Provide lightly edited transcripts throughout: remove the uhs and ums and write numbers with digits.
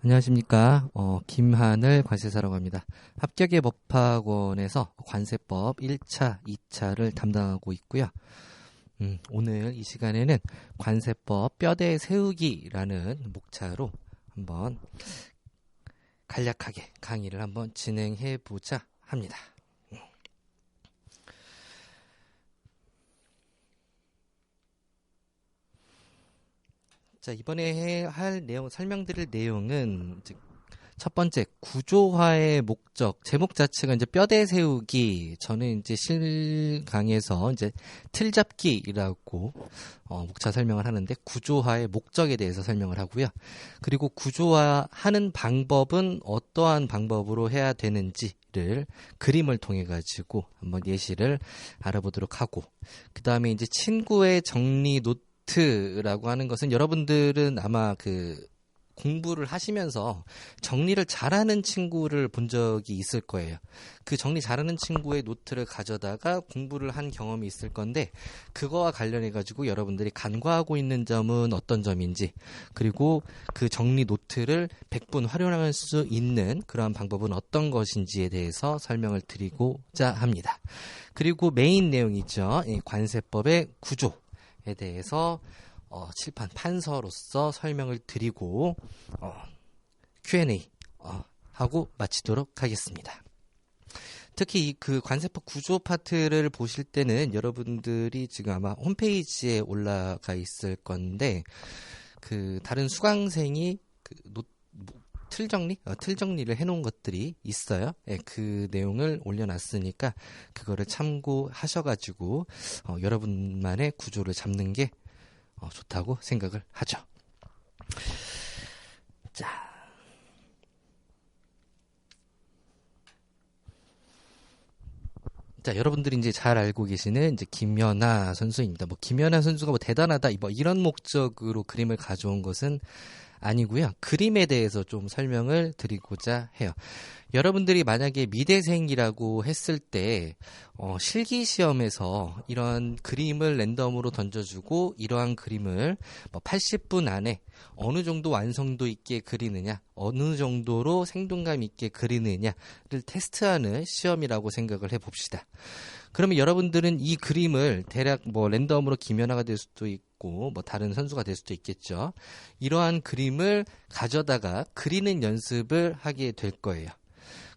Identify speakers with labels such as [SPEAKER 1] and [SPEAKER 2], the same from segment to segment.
[SPEAKER 1] 안녕하십니까. 김하늘 관세사라고 합니다. 합격의 법학원에서 관세법 1차, 2차를 담당하고 있고요. 오늘 이 시간에는 관세법 뼈대 세우기라는 목차로 한번 간략하게 강의를 한번 진행해 보자 합니다. 자, 이번에 할 내용, 설명드릴 내용은 첫 번째 구조화의 목적, 제목 자체가 이제 뼈대 세우기. 저는 이제 실강에서 이제 틀 잡기라고 목차 설명을 하는데 구조화의 목적에 대해서 설명을 하고요. 그리고 구조화하는 방법은 어떠한 방법으로 해야 되는지를 그림을 통해 가지고 한번 예시를 알아보도록 하고, 그 다음에 이제 친구의 정리 노트라고 하는 것은 여러분들은 아마 공부를 하시면서 정리를 잘하는 친구를 본 적이 있을 거예요. 그 정리 잘하는 친구의 노트를 가져다가 공부를 한 경험이 있을 건데, 그거와 관련해 가지고 여러분들이 간과하고 있는 점은 어떤 점인지, 그리고 그 정리 노트를 100분 활용할 수 있는 그러한 방법은 어떤 것인지에 대해서 설명을 드리고자 합니다. 그리고 메인 내용이죠. 관세법의 구조에 대해서 칠판 판서로서 설명을 드리고 Q&A 하고 마치도록 하겠습니다. 특히 그 관세법 구조 파트를 보실 때는 여러분들이 지금 아마 홈페이지에 올라가 있을 건데, 다른 수강생이 틀 정리를 해놓은 것들이 있어요. 그 내용을 올려놨으니까 그거를 참고하셔가지고 여러분만의 구조를 잡는 게 좋다고 생각을 하죠. 자, 여러분들이 이제 잘 알고 계시는 이제 김연아 선수입니다. 김연아 선수가 대단하다, 이런 목적으로 그림을 가져온 것은 아니고요. 그림에 대해서 좀 설명을 드리고자 해요. 여러분들이 만약에 미대생이라고 했을 때 실기 시험에서 이런 그림을 랜덤으로 던져주고 이러한 그림을 80분 안에 어느 정도 완성도 있게 그리느냐, 어느 정도로 생동감 있게 그리느냐를 테스트하는 시험이라고 생각을 해봅시다. 그러면 여러분들은 이 그림을 대략 랜덤으로 김연아가 될 수도 있고 다른 선수가 될 수도 있겠죠. 이러한 그림을 가져다가 그리는 연습을 하게 될 거예요.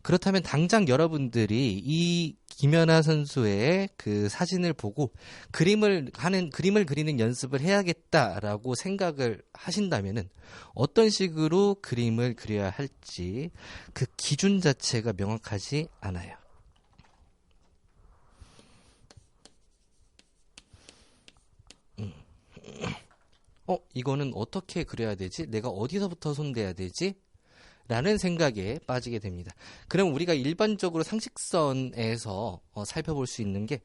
[SPEAKER 1] 그렇다면 당장 여러분들이 이 김연아 선수의 그 사진을 보고 그림을 그리는 연습을 해야겠다라고 생각을 하신다면은 어떤 식으로 그림을 그려야 할지 그 기준 자체가 명확하지 않아요. 이거는 어떻게 그려야 되지? 내가 어디서부터 손대야 되지? 라는 생각에 빠지게 됩니다. 그럼 우리가 일반적으로 상식선에서 살펴볼 수 있는 게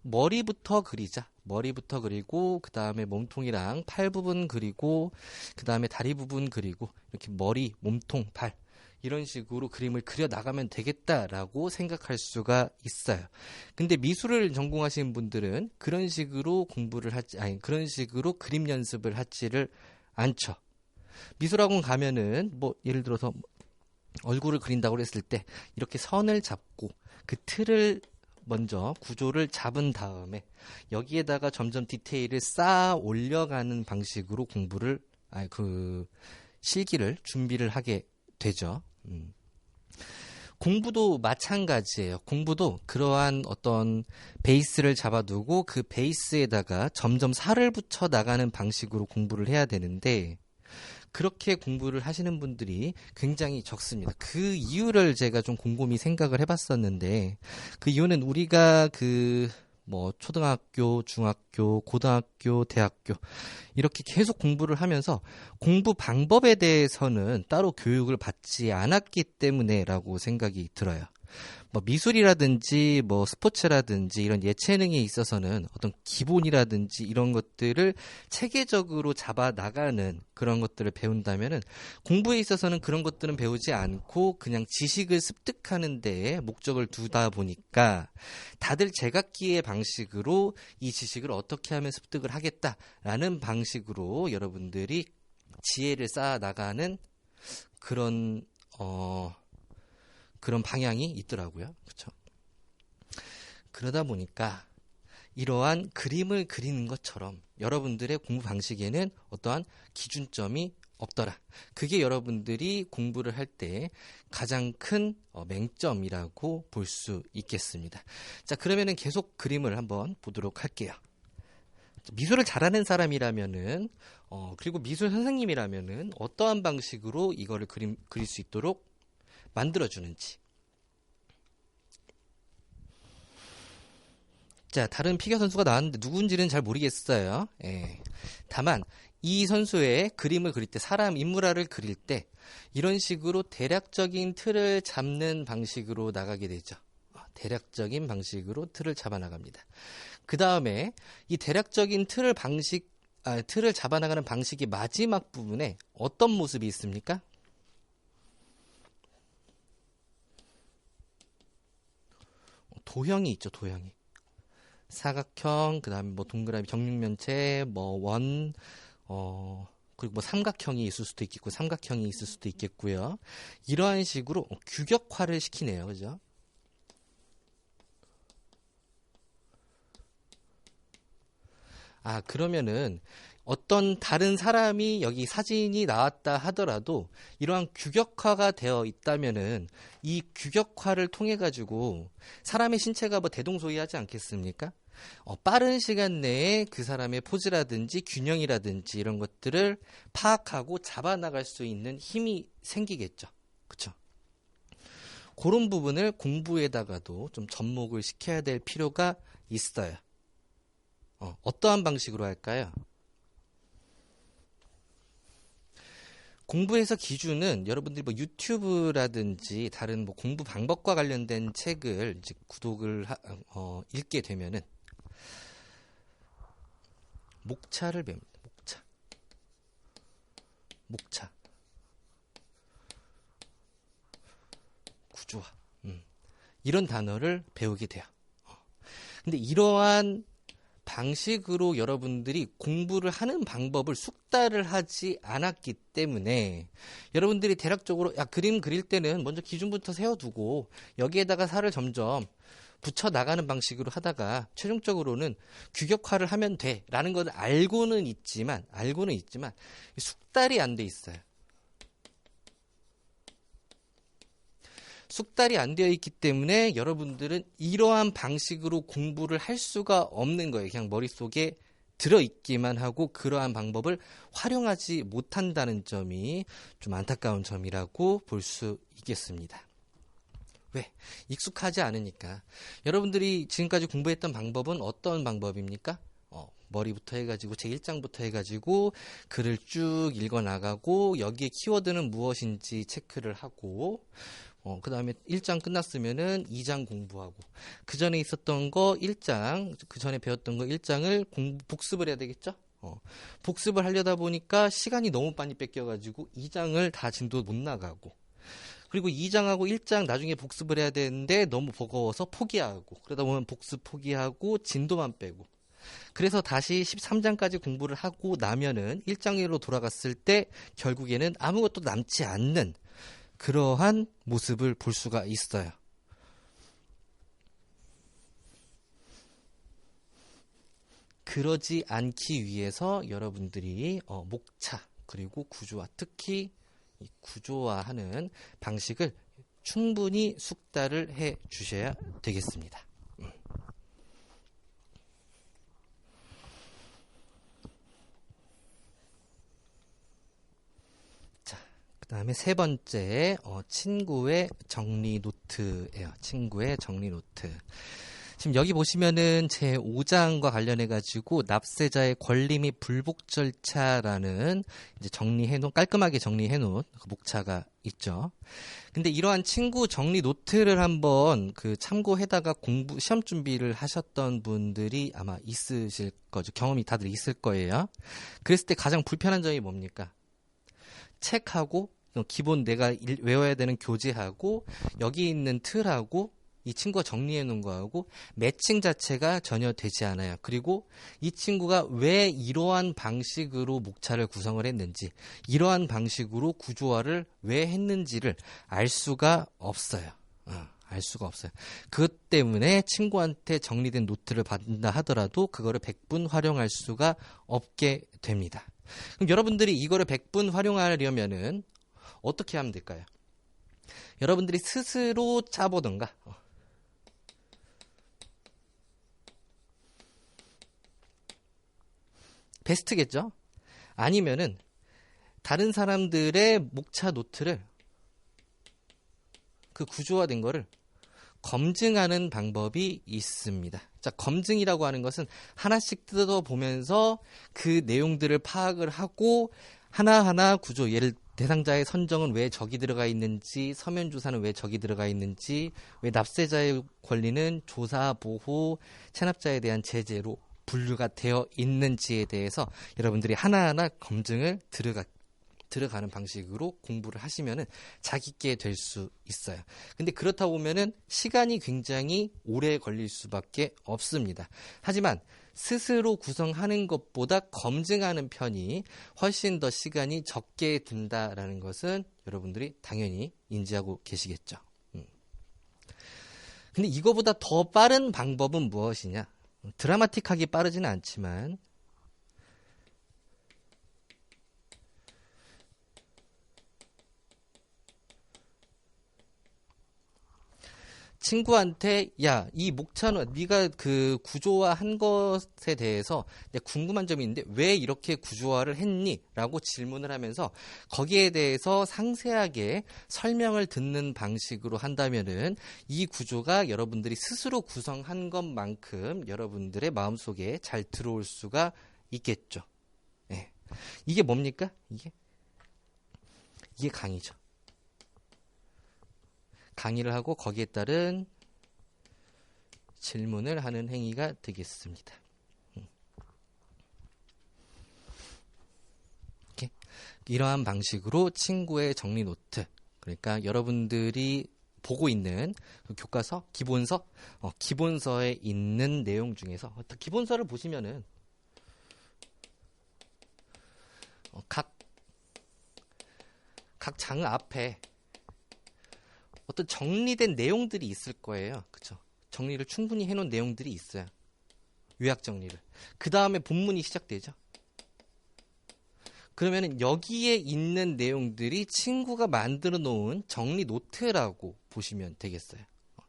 [SPEAKER 1] 머리부터 그리자. 머리부터 그리고 그 다음에 몸통이랑 팔 부분 그리고 그 다음에 다리 부분 그리고 이렇게 머리, 몸통, 팔 이런 식으로 그림을 그려 나가면 되겠다라고 생각할 수가 있어요. 근데 미술을 전공하시는 분들은 그런 식으로 그런 식으로 그림 연습을 하지를 않죠. 미술학원 가면은 예를 들어서 얼굴을 그린다고 했을 때 이렇게 선을 잡고 그 틀을 먼저 구조를 잡은 다음에 여기에다가 점점 디테일을 쌓아 올려가는 방식으로 실기를 준비를 하게 되죠. 공부도 마찬가지예요. 공부도 그러한 어떤 베이스를 잡아두고 그 베이스에다가 점점 살을 붙여 나가는 방식으로 공부를 해야 되는데, 그렇게 공부를 하시는 분들이 굉장히 적습니다. 그 이유를 제가 좀 곰곰이 생각을 해봤었는데, 그 이유는 우리가 초등학교, 중학교, 고등학교, 대학교 이렇게 계속 공부를 하면서 공부 방법에 대해서는 따로 교육을 받지 않았기 때문에라고 생각이 들어요. 미술이라든지 스포츠라든지 이런 예체능에 있어서는 어떤 기본이라든지 이런 것들을 체계적으로 잡아 나가는 그런 것들을 배운다면은, 공부에 있어서는 그런 것들은 배우지 않고 그냥 지식을 습득하는 데에 목적을 두다 보니까 다들 제각기의 방식으로 이 지식을 어떻게 하면 습득을 하겠다라는 방식으로 여러분들이 지혜를 쌓아 나가는 그런 그런 방향이 있더라고요. 그렇죠? 그러다 보니까 이러한 그림을 그리는 것처럼 여러분들의 공부 방식에는 어떠한 기준점이 없더라. 그게 여러분들이 공부를 할 때 가장 큰 맹점이라고 볼 수 있겠습니다. 자, 그러면은 계속 그림을 한번 보도록 할게요. 미술을 잘하는 사람이라면은 그리고 미술 선생님이라면은 어떠한 방식으로 이거를 그릴 수 있도록 만들어주는지. 자, 다른 피겨 선수가 나왔는데 누군지는 잘 모르겠어요. 예. 다만 이 선수의 그림을 그릴 때, 사람 인물화를 그릴 때 이런 식으로 대략적인 틀을 잡는 방식으로 나가게 되죠. 대략적인 방식으로 틀을 잡아 나갑니다. 그 다음에 이 대략적인 틀을 잡아나가는 방식의 마지막 부분에 어떤 모습이 있습니까? 도형이 있죠, 도형이. 사각형, 그 다음에 뭐 동그라미, 정육면체, 뭐 원, 그리고 뭐 삼각형이 있을 수도 있겠고, 삼각형이 있을 수도 있겠고요. 이러한 식으로 규격화를 시키네요, 그죠? 그러면은 어떤 다른 사람이 여기 사진이 나왔다 하더라도 이러한 규격화가 되어 있다면은 이 규격화를 통해 가지고 사람의 신체가 뭐 대동소이하지 않겠습니까? 빠른 시간 내에 그 사람의 포즈라든지 균형이라든지 이런 것들을 파악하고 잡아나갈 수 있는 힘이 생기겠죠. 그쵸? 그런 부분을 공부에다가도 좀 접목을 시켜야 될 필요가 있어요. 어떠한 방식으로 할까요? 공부에서 기준은 여러분들이 뭐 유튜브라든지 다른 뭐 공부 방법과 관련된 책을 이제 구독을 읽게 되면은 목차를 배웁니다. 목차. 구조화. 이런 단어를 배우게 돼요. 근데 이러한 방식으로 여러분들이 공부를 하는 방법을 숙달을 하지 않았기 때문에 여러분들이 대략적으로 그림 그릴 때는 먼저 기준부터 세워두고 여기에다가 살을 점점 붙여 나가는 방식으로 하다가 최종적으로는 규격화를 하면 돼라는 걸 알고는 있지만 숙달이 안 돼 있어요. 숙달이 안 되어 있기 때문에 여러분들은 이러한 방식으로 공부를 할 수가 없는 거예요. 그냥 머릿속에 들어있기만 하고 그러한 방법을 활용하지 못한다는 점이 좀 안타까운 점이라고 볼 수 있겠습니다. 왜? 익숙하지 않으니까. 여러분들이 지금까지 공부했던 방법은 어떤 방법입니까? 머리부터 해가지고 제1장부터 해가지고 글을 쭉 읽어나가고 여기에 키워드는 무엇인지 체크를 하고 그 다음에 1장 끝났으면은 2장 공부하고 그 전에 있었던 거 1장, 그 전에 배웠던 거 1장을 복습을 해야 되겠죠? 복습을 하려다 보니까 시간이 너무 많이 뺏겨가지고 2장을 다 진도 못 나가고 그리고 2장하고 1장 나중에 복습을 해야 되는데 너무 버거워서 포기하고 그러다 보면 복습 포기하고 진도만 빼고 그래서 다시 13장까지 공부를 하고 나면은 1장으로 돌아갔을 때 결국에는 아무것도 남지 않는 그러한 모습을 볼 수가 있어요. 그러지 않기 위해서 여러분들이 목차 그리고 구조화, 특히 이 구조화하는 방식을 충분히 숙달을 해 주셔야 되겠습니다. 그 다음에 세 번째, 친구의 정리 노트예요. 친구의 정리 노트. 지금 여기 보시면은 제 5장과 관련해가지고 납세자의 권리 및 불복 절차라는 이제 깔끔하게 정리해놓은 그 목차가 있죠. 근데 이러한 친구 정리 노트를 한번 참고해다가 시험 준비를 하셨던 분들이 아마 있으실 거죠. 경험이 다들 있을 거예요. 그랬을 때 가장 불편한 점이 뭡니까? 책하고 기본 내가 외워야 되는 교재하고 여기 있는 틀하고 이 친구가 정리해 놓은 거하고 매칭 자체가 전혀 되지 않아요. 그리고 이 친구가 왜 이러한 방식으로 목차를 구성을 했는지, 이러한 방식으로 구조화를 왜 했는지를 알 수가 없어요. 알 수가 없어요. 그것 때문에 친구한테 정리된 노트를 받는다 하더라도 그거를 100분 활용할 수가 없게 됩니다. 그럼 여러분들이 이거를 100분 활용하려면은 어떻게 하면 될까요? 여러분들이 스스로 짜보던가, 베스트겠죠? 아니면은 다른 사람들의 목차 노트를, 그 구조화된 거를 검증하는 방법이 있습니다. 자, 검증이라고 하는 것은 하나씩 뜯어보면서 그 내용들을 파악을 하고 하나하나 구조, 예를 대상자의 선정은 왜 저기 들어가 있는지, 서면 조사는 왜 저기 들어가 있는지, 왜 납세자의 권리는 조사, 보호, 체납자에 대한 제재로 분류가 되어 있는지에 대해서 여러분들이 하나하나 검증을 들어가는 방식으로 공부를 하시면은 자기께 될 수 있어요. 근데 그렇다 보면은 시간이 굉장히 오래 걸릴 수밖에 없습니다. 하지만 스스로 구성하는 것보다 검증하는 편이 훨씬 더 시간이 적게 든다라는 것은 여러분들이 당연히 인지하고 계시겠죠. 근데 이거보다 더 빠른 방법은 무엇이냐? 드라마틱하게 빠르지는 않지만 친구한테 야, 이 목차는 네가 그 구조화한 것에 대해서 궁금한 점이 있는데 왜 이렇게 구조화를 했니? 라고 질문을 하면서 거기에 대해서 상세하게 설명을 듣는 방식으로 한다면은 이 구조가 여러분들이 스스로 구성한 것만큼 여러분들의 마음속에 잘 들어올 수가 있겠죠. 네. 이게 뭡니까? 이게 강의죠. 강의를 하고 거기에 따른 질문을 하는 행위가 되겠습니다. 이렇게. 이러한 방식으로 친구의 정리 노트, 그러니까 여러분들이 보고 있는 그 교과서, 기본서에 있는 내용 중에서 기본서를 보시면은 각 장 앞에 어떤 정리된 내용들이 있을 거예요. 그렇죠? 정리를 충분히 해놓은 내용들이 있어요. 요약 정리를. 그 다음에 본문이 시작되죠. 그러면은 여기에 있는 내용들이 친구가 만들어 놓은 정리 노트라고 보시면 되겠어요.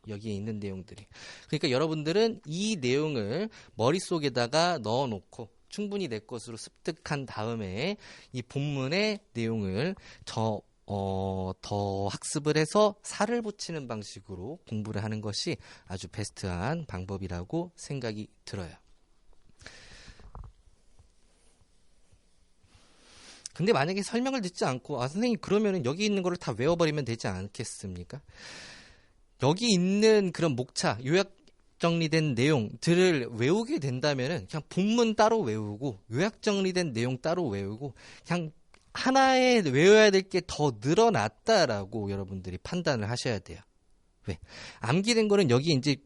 [SPEAKER 1] 여기에 있는 내용들이. 그러니까 여러분들은 이 내용을 머릿속에다가 넣어놓고 충분히 내 것으로 습득한 다음에 이 본문의 내용을 더 학습을 해서 살을 붙이는 방식으로 공부를 하는 것이 아주 베스트한 방법이라고 생각이 들어요. 근데 만약에 설명을 듣지 않고 선생님 그러면은 여기 있는 거를 다 외워버리면 되지 않겠습니까? 여기 있는 그런 목차, 요약 정리된 내용들을 외우게 된다면은 그냥 본문 따로 외우고 요약 정리된 내용 따로 외우고 그냥 하나에 외워야 될 게 더 늘어났다라고 여러분들이 판단을 하셔야 돼요. 왜? 암기된 거는 여기 이제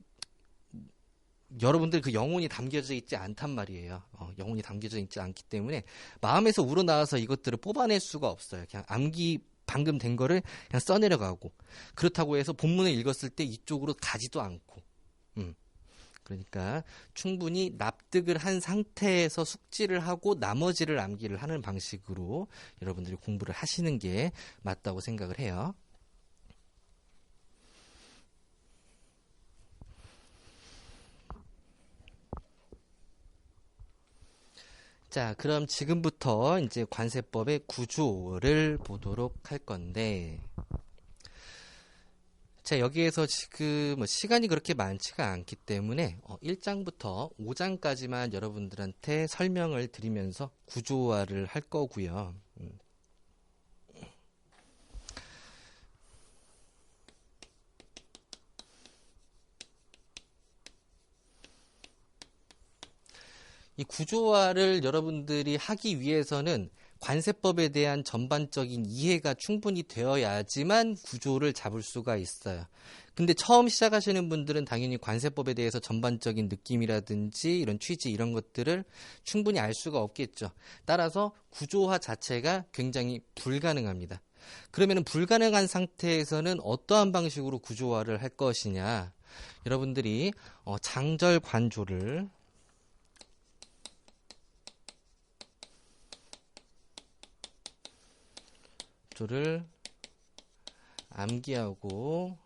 [SPEAKER 1] 여러분들 그 영혼이 담겨져 있지 않단 말이에요. 영혼이 담겨져 있지 않기 때문에 마음에서 우러나와서 이것들을 뽑아낼 수가 없어요. 그냥 방금 된 거를 그냥 써내려가고, 그렇다고 해서 본문을 읽었을 때 이쪽으로 가지도 않고, 그러니까 충분히 납득을 한 상태에서 숙지를 하고 나머지를 암기를 하는 방식으로 여러분들이 공부를 하시는 게 맞다고 생각을 해요. 자, 그럼 지금부터 이제 관세법의 구조를 보도록 할 건데, 자, 여기에서 지금 시간이 그렇게 많지가 않기 때문에 1장부터 5장까지만 여러분들한테 설명을 드리면서 구조화를 할 거고요. 이 구조화를 여러분들이 하기 위해서는 관세법에 대한 전반적인 이해가 충분히 되어야지만 구조를 잡을 수가 있어요. 근데 처음 시작하시는 분들은 당연히 관세법에 대해서 전반적인 느낌이라든지 이런 취지 이런 것들을 충분히 알 수가 없겠죠. 따라서 구조화 자체가 굉장히 불가능합니다. 그러면 불가능한 상태에서는 어떠한 방식으로 구조화를 할 것이냐. 여러분들이 장절관조를 암기하고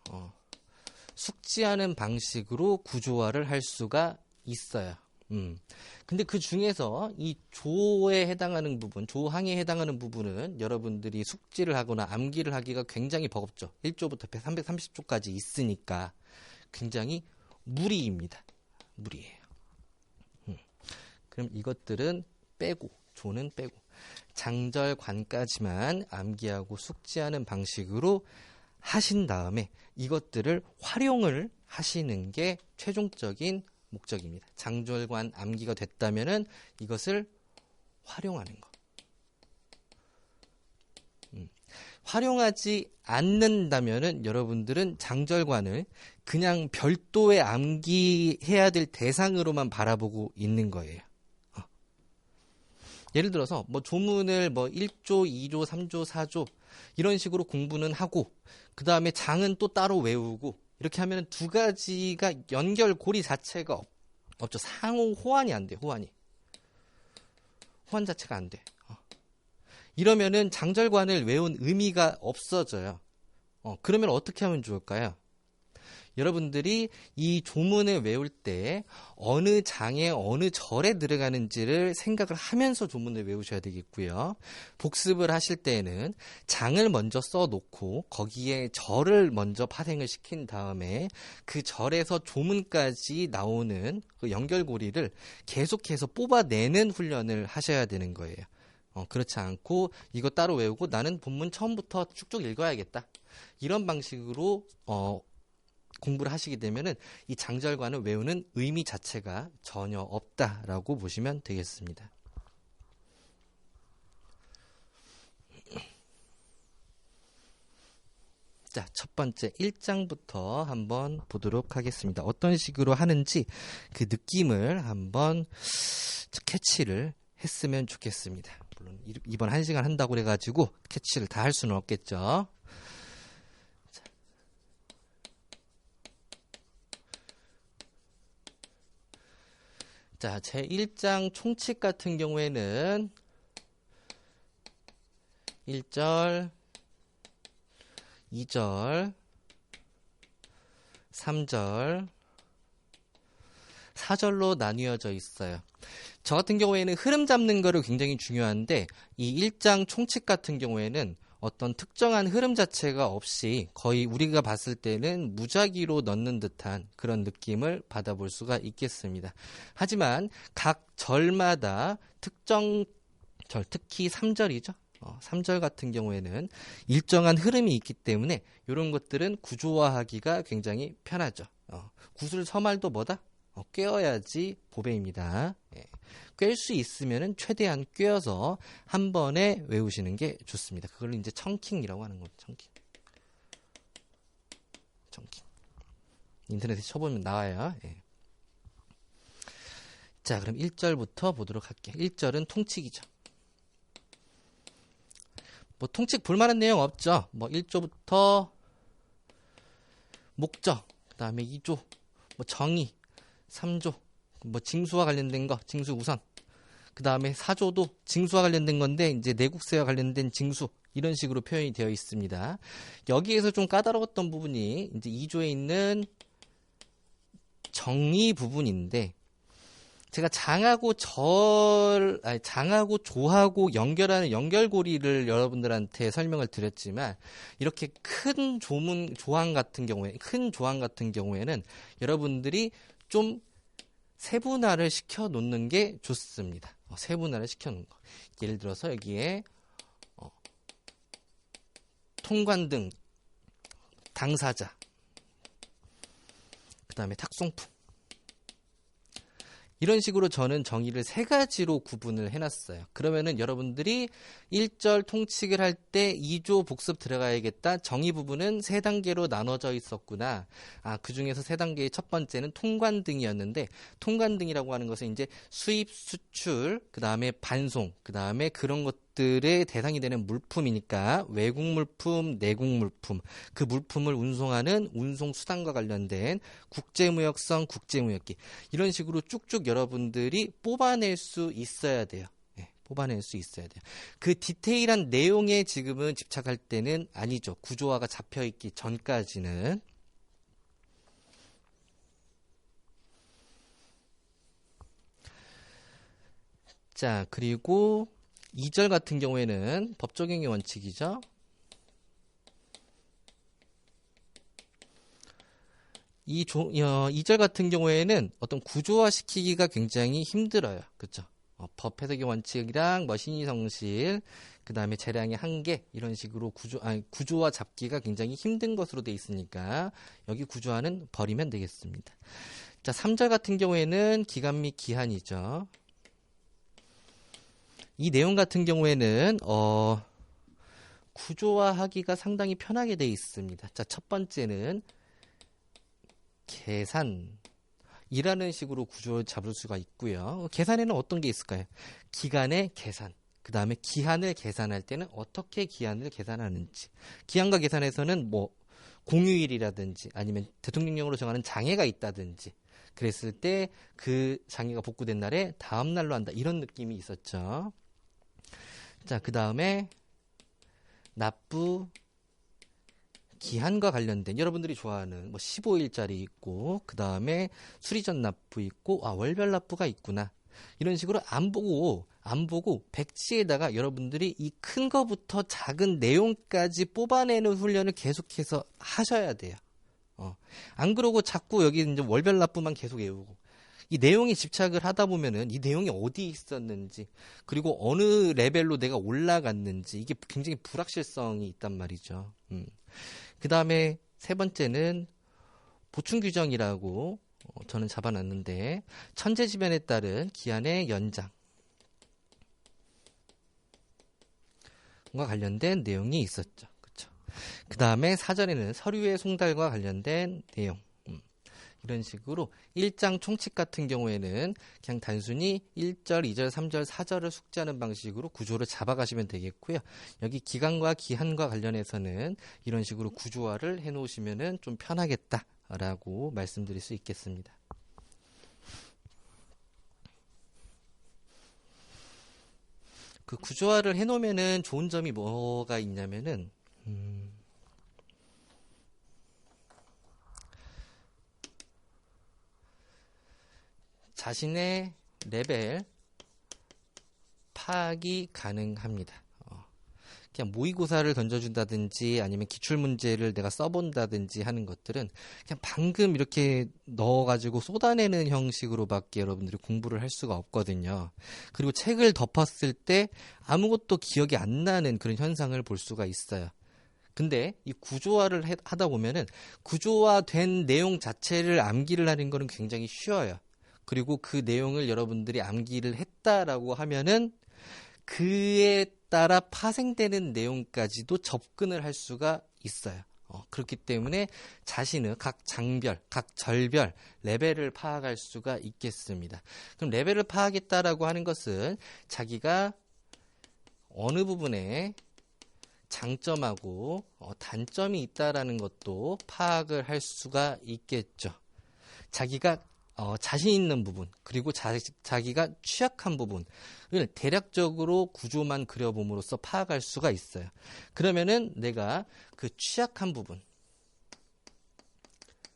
[SPEAKER 1] 숙지하는 방식으로 구조화를 할 수가 있어요. 근데 그 중에서 이 조에 해당하는 부분, 조항에 해당하는 부분은 여러분들이 숙지를 하거나 암기를 하기가 굉장히 버겁죠. 1조부터 330조까지 있으니까 굉장히 무리입니다. 무리예요. 그럼 이것들은 빼고, 조는 빼고 장절관까지만 암기하고 숙지하는 방식으로 하신 다음에 이것들을 활용을 하시는 게 최종적인 목적입니다. 장절관 암기가 됐다면은 이것을 활용하는 거. 활용하지 않는다면은 여러분들은 장절관을 그냥 별도의 암기해야 될 대상으로만 바라보고 있는 거예요. 예를 들어서 뭐 조문을 뭐 1조, 2조, 3조, 4조 이런 식으로 공부는 하고 그 다음에 장은 또 따로 외우고 이렇게 하면 두 가지가 연결고리 자체가 없죠. 상호 호환이 안 돼. 호환 자체가 안 돼. 이러면은 장절관을 외운 의미가 없어져요. 그러면 어떻게 하면 좋을까요? 여러분들이 이 조문을 외울 때 어느 장에 어느 절에 들어가는지를 생각을 하면서 조문을 외우셔야 되겠고요. 복습을 하실 때에는 장을 먼저 써놓고 거기에 절을 먼저 파생을 시킨 다음에 그 절에서 조문까지 나오는 그 연결고리를 계속해서 뽑아내는 훈련을 하셔야 되는 거예요. 그렇지 않고 이거 따로 외우고 나는 본문 처음부터 쭉쭉 읽어야겠다. 이런 방식으로 공부를 하시게 되면은 이 장절관을 외우는 의미 자체가 전혀 없다라고 보시면 되겠습니다. 자, 첫 번째 1장부터 한번 보도록 하겠습니다. 어떤 식으로 하는지 그 느낌을 한번 캐치를 했으면 좋겠습니다. 물론 이번 1시간 한다고 그래가지고 캐치를 다 할 수는 없겠죠. 자, 제 1장 총칙 같은 경우에는 1절, 2절, 3절, 4절로 나뉘어져 있어요. 저 같은 경우에는 흐름 잡는 거를 굉장히 중요한데 이 1장 총칙 같은 경우에는 어떤 특정한 흐름 자체가 없이 거의 우리가 봤을 때는 무작위로 넣는 듯한 그런 느낌을 받아볼 수가 있겠습니다. 하지만 각 절마다 특정 절, 특히 3절이죠. 3절 같은 경우에는 일정한 흐름이 있기 때문에 이런 것들은 구조화하기가 굉장히 편하죠. 구술 서말도 뭐다? 꿰어야지 보배입니다. 꿰일 수 있으면은 최대한 꿰어서 한 번에 외우시는 게 좋습니다. 그걸 이제 청킹이라고 하는 겁니다. 청킹. 인터넷에 쳐보면 나와요. 자, 그럼 1절부터 보도록 할게요. 1절은 통칙이죠. 뭐 통칙 볼만한 내용 없죠. 뭐 1조부터 목적, 그 다음에 2조, 뭐 정의, 3조, 뭐 징수와 관련된 거, 징수 우선. 그 다음에 4조도 징수와 관련된 건데 이제 내국세와 관련된 징수 이런 식으로 표현이 되어 있습니다. 여기에서 좀 까다로웠던 부분이 이제 2조에 있는 정의 부분인데 제가 장하고 조하고 연결하는 연결고리를 여러분들한테 설명을 드렸지만 이렇게 큰 조항 같은 경우에는 여러분들이 좀 세분화를 시켜 놓는 게 좋습니다. 세분화를 시켜 놓는 거. 예를 들어서 여기에 통관 등 당사자, 그 다음에 탁송품 이런 식으로 저는 정의를 세 가지로 구분을 해놨어요. 그러면은 여러분들이 1절 통칙을 할 때 2조 복습 들어가야겠다. 정의 부분은 세 단계로 나눠져 있었구나. 그 중에서 세 단계의 첫 번째는 통관등이었는데, 통관등이라고 하는 것은 이제 수입, 수출, 그 다음에 반송, 그 다음에 그런 것들의 대상이 되는 물품이니까 외국 물품, 내국 물품, 그 물품을 운송하는 운송수단과 관련된 국제무역성, 국제무역기, 이런 식으로 쭉쭉 여러분들이 뽑아낼 수 있어야 돼요. 뽑아낼 수 있어야 돼요. 그 디테일한 내용에 지금은 집착할 때는 아니죠. 구조화가 잡혀있기 전까지는. 자, 그리고 2절 같은 경우에는 법적용의 원칙이죠. 이 2절 같은 경우에는 어떤 구조화 시키기가 굉장히 힘들어요. 그렇죠? 법 해석의 원칙이랑 신의 성실, 그 다음에 재량의 한계, 이런 식으로 구조화 잡기가 굉장히 힘든 것으로 돼 있으니까 여기 구조화는 버리면 되겠습니다. 자, 3절 같은 경우에는 기간 및 기한이죠. 이 내용 같은 경우에는 구조화하기가 상당히 편하게 돼 있습니다. 자, 첫 번째는 계산이라는 식으로 구조를 잡을 수가 있고요. 계산에는 어떤 게 있을까요? 기간의 계산, 그 다음에 기한을 계산할 때는 어떻게 기한을 계산하는지. 기한과 계산에서는 공휴일이라든지 아니면 대통령령으로 정하는 장애가 있다든지 그랬을 때 그 장애가 복구된 날에 다음 날로 한다, 이런 느낌이 있었죠. 자, 그 다음에 납부 기한과 관련된 여러분들이 좋아하는 15일짜리 있고, 그 다음에 수리전 납부 있고, 월별 납부가 있구나, 이런 식으로 안 보고 백지에다가 여러분들이 이 큰 거부터 작은 내용까지 뽑아내는 훈련을 계속해서 하셔야 돼요. 안 그러고 자꾸 여기 이제 월별 납부만 계속 외우고, 이 내용에 집착을 하다 보면은 이 내용이 어디 있었는지, 그리고 어느 레벨로 내가 올라갔는지, 이게 굉장히 불확실성이 있단 말이죠. 그 다음에 세 번째는 보충 규정이라고 저는 잡아놨는데, 천재지변에 따른 기한의 연장과 관련된 내용이 있었죠. 그렇죠? 그 다음에 사전에는 서류의 송달과 관련된 내용, 이런 식으로 1장 총칙 같은 경우에는 그냥 단순히 1절, 2절, 3절, 4절을 숙지하는 방식으로 구조를 잡아가시면 되겠고요. 여기 기간과 기한과 관련해서는 이런 식으로 구조화를 해놓으시면 좀 편하겠다라고 말씀드릴 수 있겠습니다. 그 구조화를 해놓으면 좋은 점이 뭐가 있냐면은 자신의 레벨 파악이 가능합니다. 그냥 모의고사를 던져준다든지 아니면 기출문제를 내가 써본다든지 하는 것들은 그냥 방금 이렇게 넣어가지고 쏟아내는 형식으로밖에 여러분들이 공부를 할 수가 없거든요. 그리고 책을 덮었을 때 아무것도 기억이 안 나는 그런 현상을 볼 수가 있어요. 근데 이 구조화를 하다 보면은 구조화된 내용 자체를 암기를 하는 거는 굉장히 쉬워요. 그리고 그 내용을 여러분들이 암기를 했다라고 하면은 그에 따라 파생되는 내용까지도 접근을 할 수가 있어요. 그렇기 때문에 자신의 각 장별, 각 절별 레벨을 파악할 수가 있겠습니다. 그럼 레벨을 파악했다라고 하는 것은 자기가 어느 부분에 장점하고 단점이 있다라는 것도 파악을 할 수가 있겠죠. 자기가 자신 있는 부분, 그리고 자기가 취약한 부분을 대략적으로 구조만 그려봄으로써 파악할 수가 있어요. 그러면은 내가 그 취약한 부분,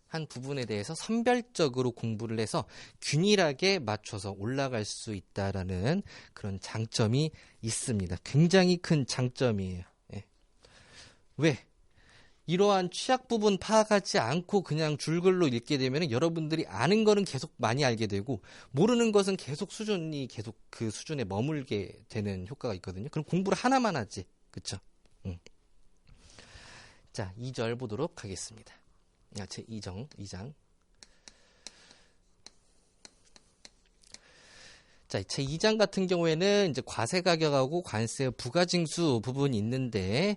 [SPEAKER 1] 한 부분에 대해서 선별적으로 공부를 해서 균일하게 맞춰서 올라갈 수 있다라는 그런 장점이 있습니다. 굉장히 큰 장점이에요. 왜? 이러한 취약 부분 파악하지 않고 그냥 줄글로 읽게 되면 여러분들이 아는 거는 계속 많이 알게 되고 모르는 것은 계속 그 수준에 머물게 되는 효과가 있거든요. 그럼 공부를 하나만 하지. 그쵸? 자, 2절 보도록 하겠습니다. 제 2장. 자, 제2장 같은 경우에는 이제 과세 가격하고 관세 부가징수 부분이 있는데,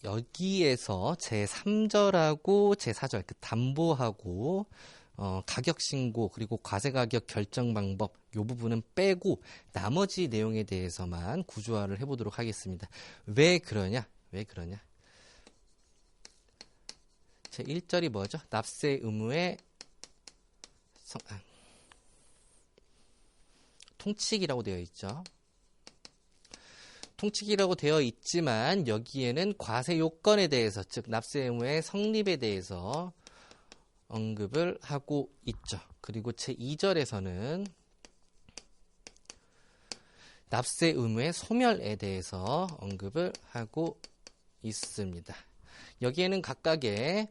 [SPEAKER 1] 여기에서 제3절하고 제4절, 그 담보하고, 가격 신고, 그리고 과세 가격 결정 방법, 요 부분은 빼고, 나머지 내용에 대해서만 구조화를 해보도록 하겠습니다. 왜 그러냐? 제1절이 뭐죠? 납세 의무의 통칙이라고 되어 있죠. 통칙이라고 되어 있지만 여기에는 과세 요건에 대해서, 즉 납세 의무의 성립에 대해서 언급을 하고 있죠. 그리고 제2절에서는 납세 의무의 소멸에 대해서 언급을 하고 있습니다. 여기에는 각각의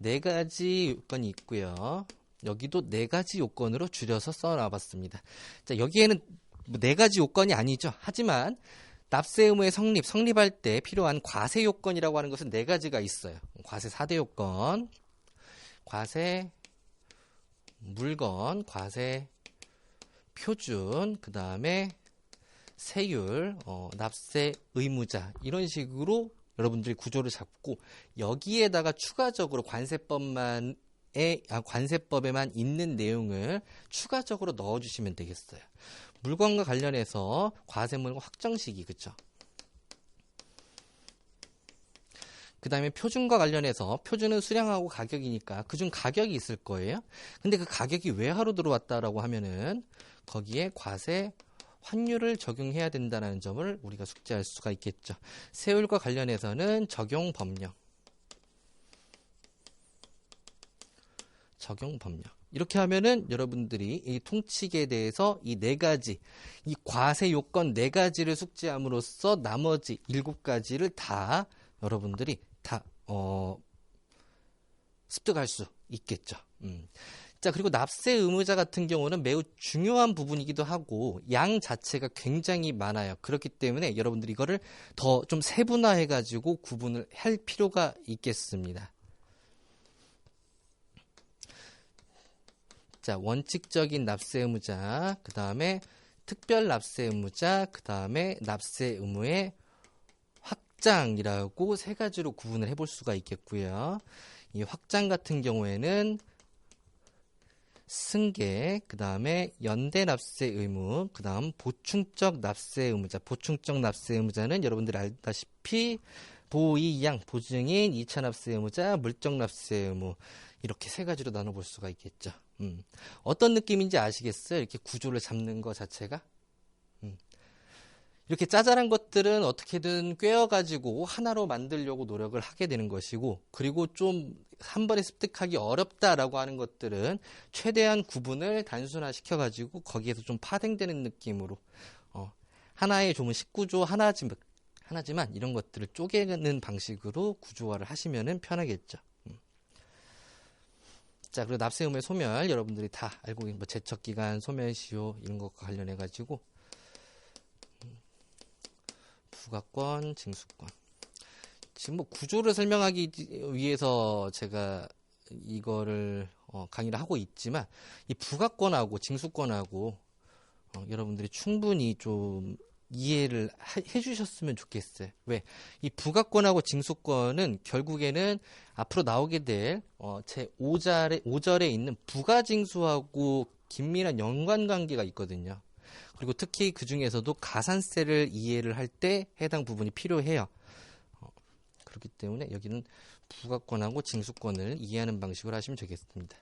[SPEAKER 1] 4가지 요건이 있고요. 여기도 4가지 요건으로 줄여서 써놔봤습니다. 자, 여기에는 4가지 요건이 아니죠. 하지만 납세 의무의 성립할 때 필요한 과세 요건이라고 하는 것은 4가지가 있어요. 과세 4대 요건, 과세 물건, 과세 표준, 그 다음에 세율, 납세 의무자, 이런 식으로 여러분들이 구조를 잡고 여기에다가 추가적으로 관세법에만 있는 내용을 추가적으로 넣어주시면 되겠어요. 물건과 관련해서 과세물건 확정 시기, 그쵸? 그 다음에 표준과 관련해서 표준은 수량하고 가격이니까 그중 가격이 있을 거예요. 근데 그 가격이 왜 하루 들어왔다라고 하면은 거기에 과세 환율을 적용해야 된다는 점을 우리가 숙지할 수가 있겠죠. 세율과 관련해서는 적용 법령. 이렇게 하면은 여러분들이 이 통칙에 대해서 이 4가지, 이 과세 요건 4가지를 숙지함으로써 나머지 7가지를 다 여러분들이 다 습득할 수 있겠죠. 자, 그리고 납세 의무자 같은 경우는 매우 중요한 부분이기도 하고 양 자체가 굉장히 많아요. 그렇기 때문에 여러분들이 이거를 더 좀 세분화해 가지고 구분을 할 필요가 있겠습니다. 자, 원칙적인 납세 의무자, 그 다음에 특별 납세 의무자, 그 다음에 납세 의무의 확장이라고 3가지로 구분을 해볼 수가 있겠고요. 이 확장 같은 경우에는 승계, 그 다음에 연대 납세 의무, 그 다음 보충적 납세 의무자. 보충적 납세 의무자는 여러분들이 알다시피 보이양, 보증인, 2차 납세 의무자, 물적 납세 의무, 이렇게 3가지로 나눠볼 수가 있겠죠. 어떤 느낌인지 아시겠어요? 이렇게 구조를 잡는 것 자체가? 이렇게 짜잘한 것들은 어떻게든 꿰어가지고 하나로 만들려고 노력을 하게 되는 것이고, 그리고 좀 한 번에 습득하기 어렵다라고 하는 것들은 최대한 구분을 단순화시켜가지고 거기에서 좀 파생되는 느낌으로 하나의 좀 식구조 하나지만 이런 것들을 쪼개는 방식으로 구조화를 하시면 편하겠죠. 자, 그리고 납세 의무의 소멸, 여러분들이 다 알고 계신 제척기간, 소멸시효 이런 것과 관련해가지고 부가권, 징수권. 지금 구조를 설명하기 위해서 제가 이거를 강의를 하고 있지만 이 부가권하고 징수권하고 여러분들이 충분히 좀 이해를 해주셨으면 좋겠어요. 왜? 이 부가권하고 징수권은 결국에는 앞으로 나오게 될 제5절에 있는 부가징수하고 긴밀한 연관관계가 있거든요. 그리고 특히 그 중에서도 가산세를 이해를 할 때 해당 부분이 필요해요. 그렇기 때문에 여기는 부가권하고 징수권을 이해하는 방식으로 하시면 되겠습니다.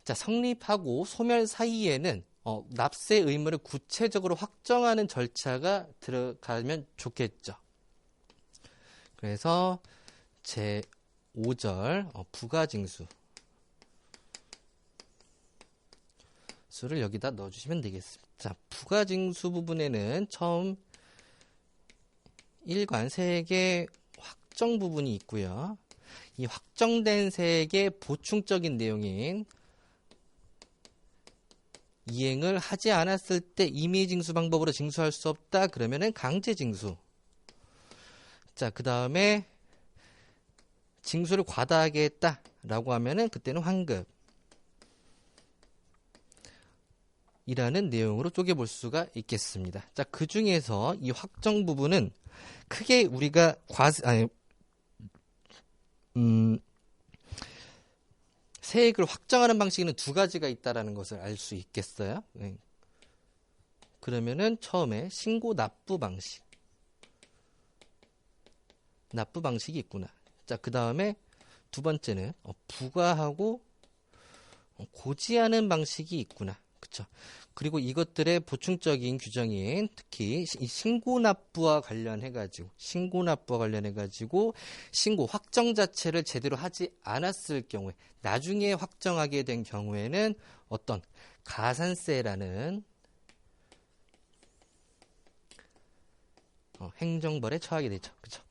[SPEAKER 1] 자, 성립하고 소멸 사이에는 납세 의무를 구체적으로 확정하는 절차가 들어가면 좋겠죠. 그래서 제5절 부가징수 수를 여기다 넣어주시면 되겠습니다. 자, 부가징수 부분에는 처음 1관 세액의 확정 부분이 있고요. 이 확정된 세액의 보충적인 내용인 이행을 하지 않았을 때 임의징수 방법으로 징수할 수 없다. 그러면은 강제징수. 자, 그 다음에 징수를 과다하게 했다라고 하면은 그때는 환급. 이라는 내용으로 쪼개볼 수가 있겠습니다. 자, 그 중에서 이 확정 부분은 크게 우리가 세액을 확정하는 방식에는 두 가지가 있다라는 것을 알 수 있겠어요. 네. 그러면은 처음에 신고 납부 방식. 납부 방식이 있구나. 자, 그 다음에 두 번째는 부과하고 고지하는 방식이 있구나. 그쵸? 그리고 이것들의 보충적인 규정인 특히 이 신고납부와 관련해가지고 신고 확정 자체를 제대로 하지 않았을 경우에 나중에 확정하게 된 경우에는 어떤 가산세라는 행정벌에 처하게 되죠. 그쵸?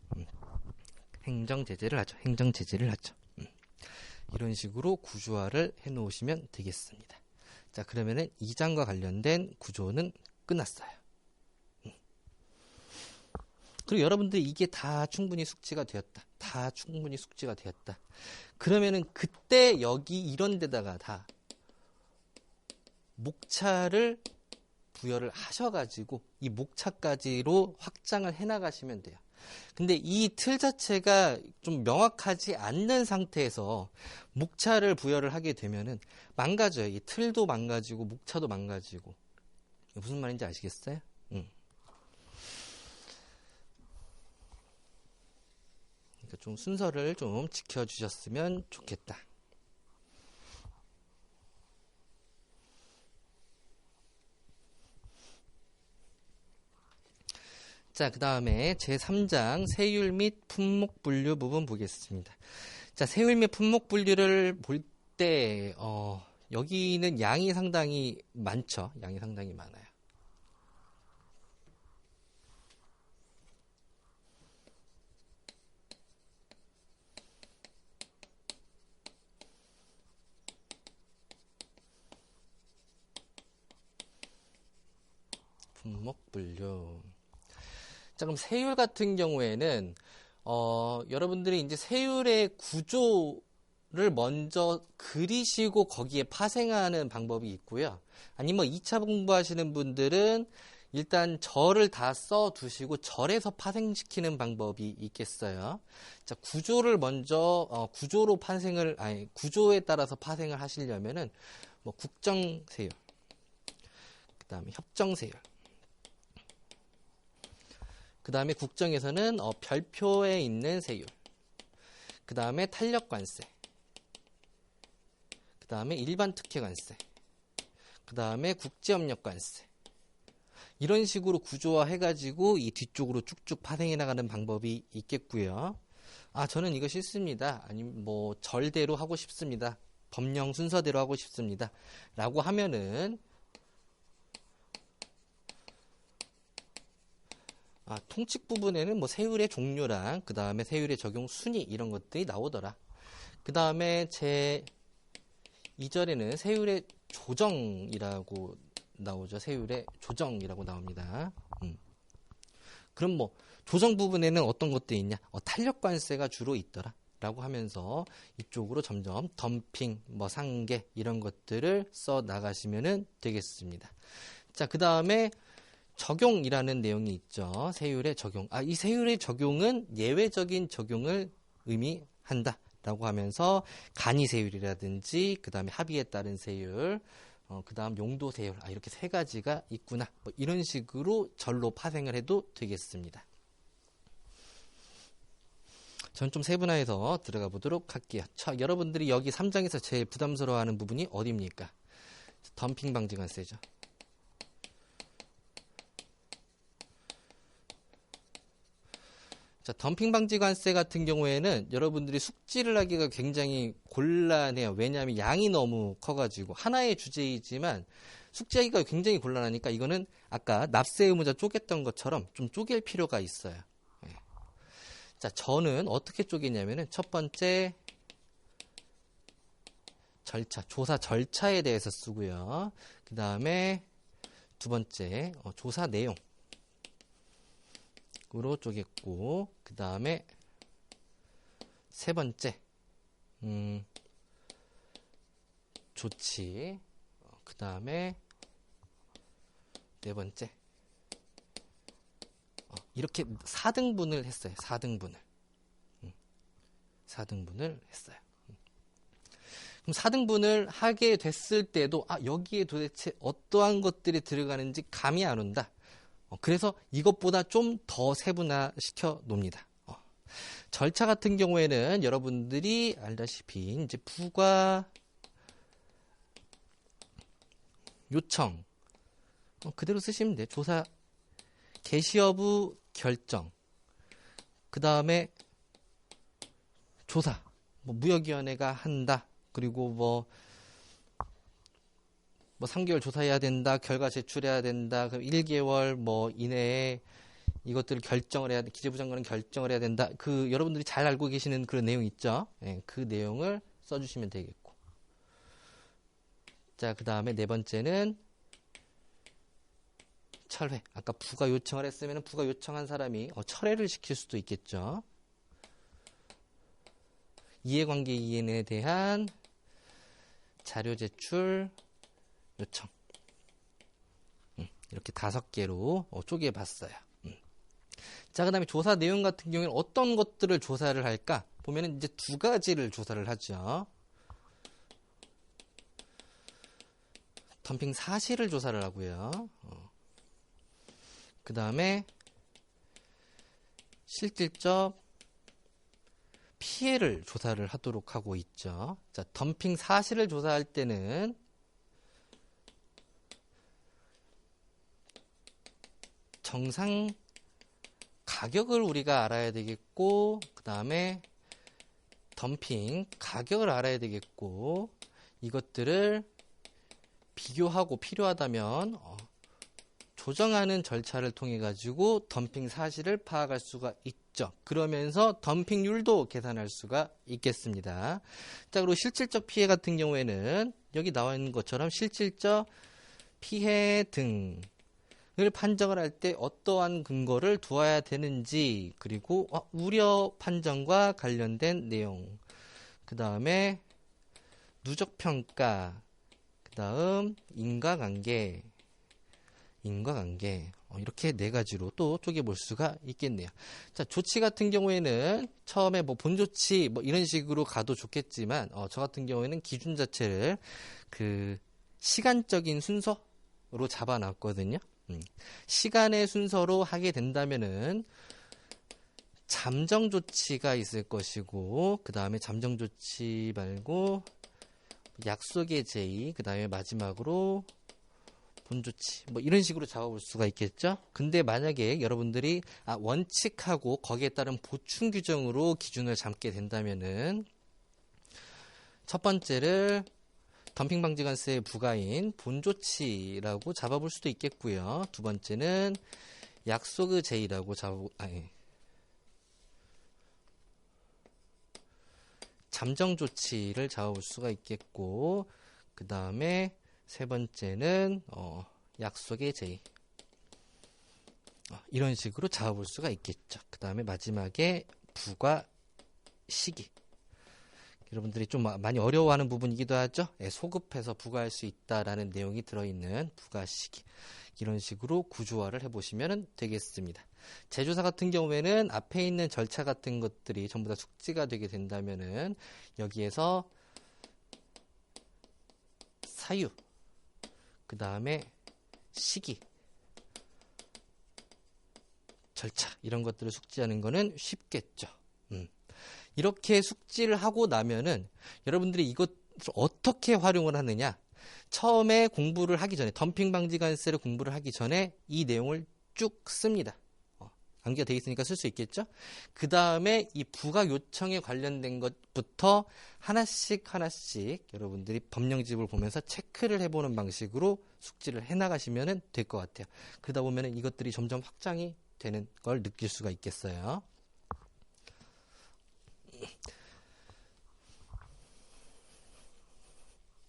[SPEAKER 1] 행정제재를 하죠. 이런 식으로 구조화를 해 놓으시면 되겠습니다. 자, 그러면은 2장과 관련된 구조는 끝났어요. 그리고 여러분들이 이게 다 충분히 숙지가 되었다. 그러면은 그때 여기 이런 데다가 다 목차를 부여를 하셔가지고 이 목차까지로 확장을 해나가시면 돼요. 근데 이 틀 자체가 좀 명확하지 않는 상태에서 목차를 부여를 하게 되면은 망가져요. 이 틀도 망가지고 목차도 망가지고. 무슨 말인지 아시겠어요? 그러니까 좀 순서를 좀 지켜주셨으면 좋겠다. 자, 그 다음에 제3장 세율 및 품목 분류 부분 보겠습니다. 자, 세율 및 품목 분류를 볼 때, 여기는 양이 상당히 많죠. 양이 상당히 많아요. 품목 분류. 자, 그럼 세율 같은 경우에는 여러분들이 이제 세율의 구조를 먼저 그리시고 거기에 파생하는 방법이 있고요. 아니면 2차 공부하시는 분들은 일단 절을 다 써두시고 절에서 파생시키는 방법이 있겠어요. 자, 구조를 먼저 구조에 따라서 파생을 하시려면은 뭐 국정세율, 그 다음에 협정세율. 그 다음에 국정에서는 별표에 있는 세율, 그 다음에 탄력관세, 그 다음에 일반 특혜관세, 그 다음에 국제협력관세. 이런 식으로 구조화 해가지고 이 뒤쪽으로 쭉쭉 파생해 나가는 방법이 있겠고요. 아, 저는 이거 싫습니다. 아니면 뭐 절대로 하고 싶습니다. 법령 순서대로 하고 싶습니다. 라고 하면은 통칙 부분에는 뭐 세율의 종류랑 그 다음에 세율의 적용 순위 이런 것들이 나오더라. 그 다음에 제 2절에는 세율의 조정이라고 나오죠. 세율의 조정이라고 나옵니다. 그럼 뭐 조정 부분에는 어떤 것들이 있냐? 탄력관세가 주로 있더라. 라고 하면서 이쪽으로 점점 덤핑, 뭐 상계 이런 것들을 써 나가시면 되겠습니다. 자, 그 다음에 적용이라는 내용이 있죠. 세율의 적용. 이 세율의 적용은 예외적인 적용을 의미한다. 라고 하면서 간이 세율이라든지 그 다음에 합의에 따른 세율, 그 다음 용도 세율. 이렇게 세 가지가 있구나. 뭐 이런 식으로 절로 파생을 해도 되겠습니다. 전 좀 세분화해서 들어가 보도록 할게요. 자, 여러분들이 여기 3장에서 제일 부담스러워하는 부분이 어디입니까? 덤핑 방지관세죠. 자, 덤핑 방지 관세 같은 경우에는 여러분들이 숙지를 하기가 굉장히 곤란해요. 왜냐하면 양이 너무 커가지고 하나의 주제이지만 숙지하기가 굉장히 곤란하니까 이거는 아까 납세 의무자 쪼갰던 것처럼 좀 쪼갤 필요가 있어요. 네. 자, 저는 어떻게 쪼개냐면은 첫 번째 절차, 조사 절차에 대해서 쓰고요. 그 다음에 두 번째 조사 내용. 으로 쪼갰고 그 다음에 세 번째 조치 그 다음에 네 번째. 이렇게 4등분을 했어요. 4등분을. 4등분을 했어요. 그럼 4등분을 하게 됐을 때도 여기에 도대체 어떠한 것들이 들어가는지 감이 안 온다. 그래서 이것보다 좀 더 세분화시켜 놓습니다. 절차 같은 경우에는 여러분들이 알다시피 이제 부가 요청 그대로 쓰시면 돼요. 조사 개시 여부 결정 그 다음에 조사 무역위원회가 한다. 그리고 뭐 3개월 조사해야 된다. 결과 제출해야 된다. 그럼 1개월 이내에 이것들을 결정을 해야 돼. 기재부 장관은 결정을 해야 된다. 그 여러분들이 잘 알고 계시는 그런 내용 있죠. 그 내용을 써주시면 되겠고. 자, 그 다음에 네 번째는 철회. 아까 부가 요청을 했으면 부가 요청한 사람이 철회를 시킬 수도 있겠죠. 이해관계 이행에 대한 자료 제출 요청. 이렇게 5개로 쪼개 봤어요. 자, 그 다음에 조사 내용 같은 경우에는 어떤 것들을 조사를 할까? 보면은 이제 2가지를 조사를 하죠. 덤핑 사실을 조사를 하고요. 그 다음에 실질적 피해를 조사를 하도록 하고 있죠. 자, 덤핑 사실을 조사할 때는 정상 가격을 우리가 알아야 되겠고, 그 다음에 덤핑 가격을 알아야 되겠고, 이것들을 비교하고 필요하다면 조정하는 절차를 통해 가지고 덤핑 사실을 파악할 수가 있죠. 그러면서 덤핑률도 계산할 수가 있겠습니다. 자, 그리고 실질적 피해 같은 경우에는 여기 나와 있는 것처럼 실질적 피해 등을 판정을 할 때 어떠한 근거를 두어야 되는지, 그리고 우려 판정과 관련된 내용, 그 다음에 누적평가, 그 다음 인과관계 이렇게 4가지로 또 쪼개볼 수가 있겠네요. 자, 조치 같은 경우에는 처음에 본조치 이런 식으로 가도 좋겠지만 저 같은 경우에는 기준 자체를 그 시간적인 순서로 잡아놨거든요. 시간의 순서로 하게 된다면은 잠정 조치가 있을 것이고, 그 다음에 잠정 조치 말고 약속의 제의, 그 다음에 마지막으로 본조치 이런 식으로 잡아볼 수가 있겠죠. 근데 만약에 여러분들이 원칙하고 거기에 따른 보충 규정으로 기준을 잡게 된다면은 첫 번째를 덤핑 방지 관세의 부가인 본조치라고 잡아볼 수도 있겠고요. 두 번째는 약속의 제의라고 잠정 조치를 잡아볼 수가 있겠고, 그 다음에 세 번째는 약속의 제의, 이런 식으로 잡아볼 수가 있겠죠. 그 다음에 마지막에 부과 시기. 여러분들이 좀 많이 어려워하는 부분이기도 하죠. 소급해서 부과할 수 있다라는 내용이 들어있는 부과 시기. 이런 식으로 구조화를 해보시면 되겠습니다. 제조사 같은 경우에는 앞에 있는 절차 같은 것들이 전부 다 숙지가 되게 된다면은 여기에서 사유, 그 다음에 시기, 절차 이런 것들을 숙지하는 거는 쉽겠죠. 이렇게 숙지를 하고 나면은 여러분들이 이것을 어떻게 활용을 하느냐, 처음에 공부를 하기 전에 덤핑 방지 관세를 공부를 하기 전에 이 내용을 쭉 씁니다. 암기가 되어 있으니까 쓸 수 있겠죠. 그 다음에 이 부가 요청에 관련된 것부터 하나씩 여러분들이 법령집을 보면서 체크를 해보는 방식으로 숙지를 해나가시면 될 것 같아요. 그러다 보면 이것들이 점점 확장이 되는 걸 느낄 수가 있겠어요.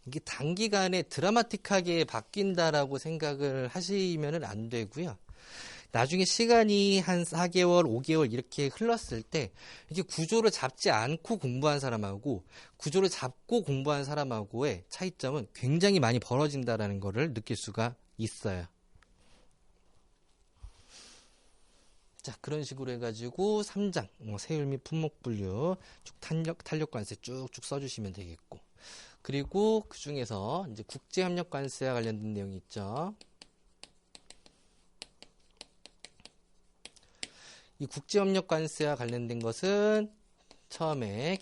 [SPEAKER 1] 이게 단기간에 드라마틱하게 바뀐다라고 생각을 하시면 안 되고요. 나중에 시간이 한 4개월, 5개월 이렇게 흘렀을 때 이게 구조를 잡지 않고 공부한 사람하고 구조를 잡고 공부한 사람하고의 차이점은 굉장히 많이 벌어진다라는 것을 느낄 수가 있어요. 자, 그런 식으로 해가지고 3장, 세율 및 품목 분류, 쭉 탄력 관세 쭉쭉 써주시면 되겠고. 그리고 그 중에서 이제 국제협력 관세와 관련된 내용이 있죠. 이 국제협력 관세와 관련된 것은 처음에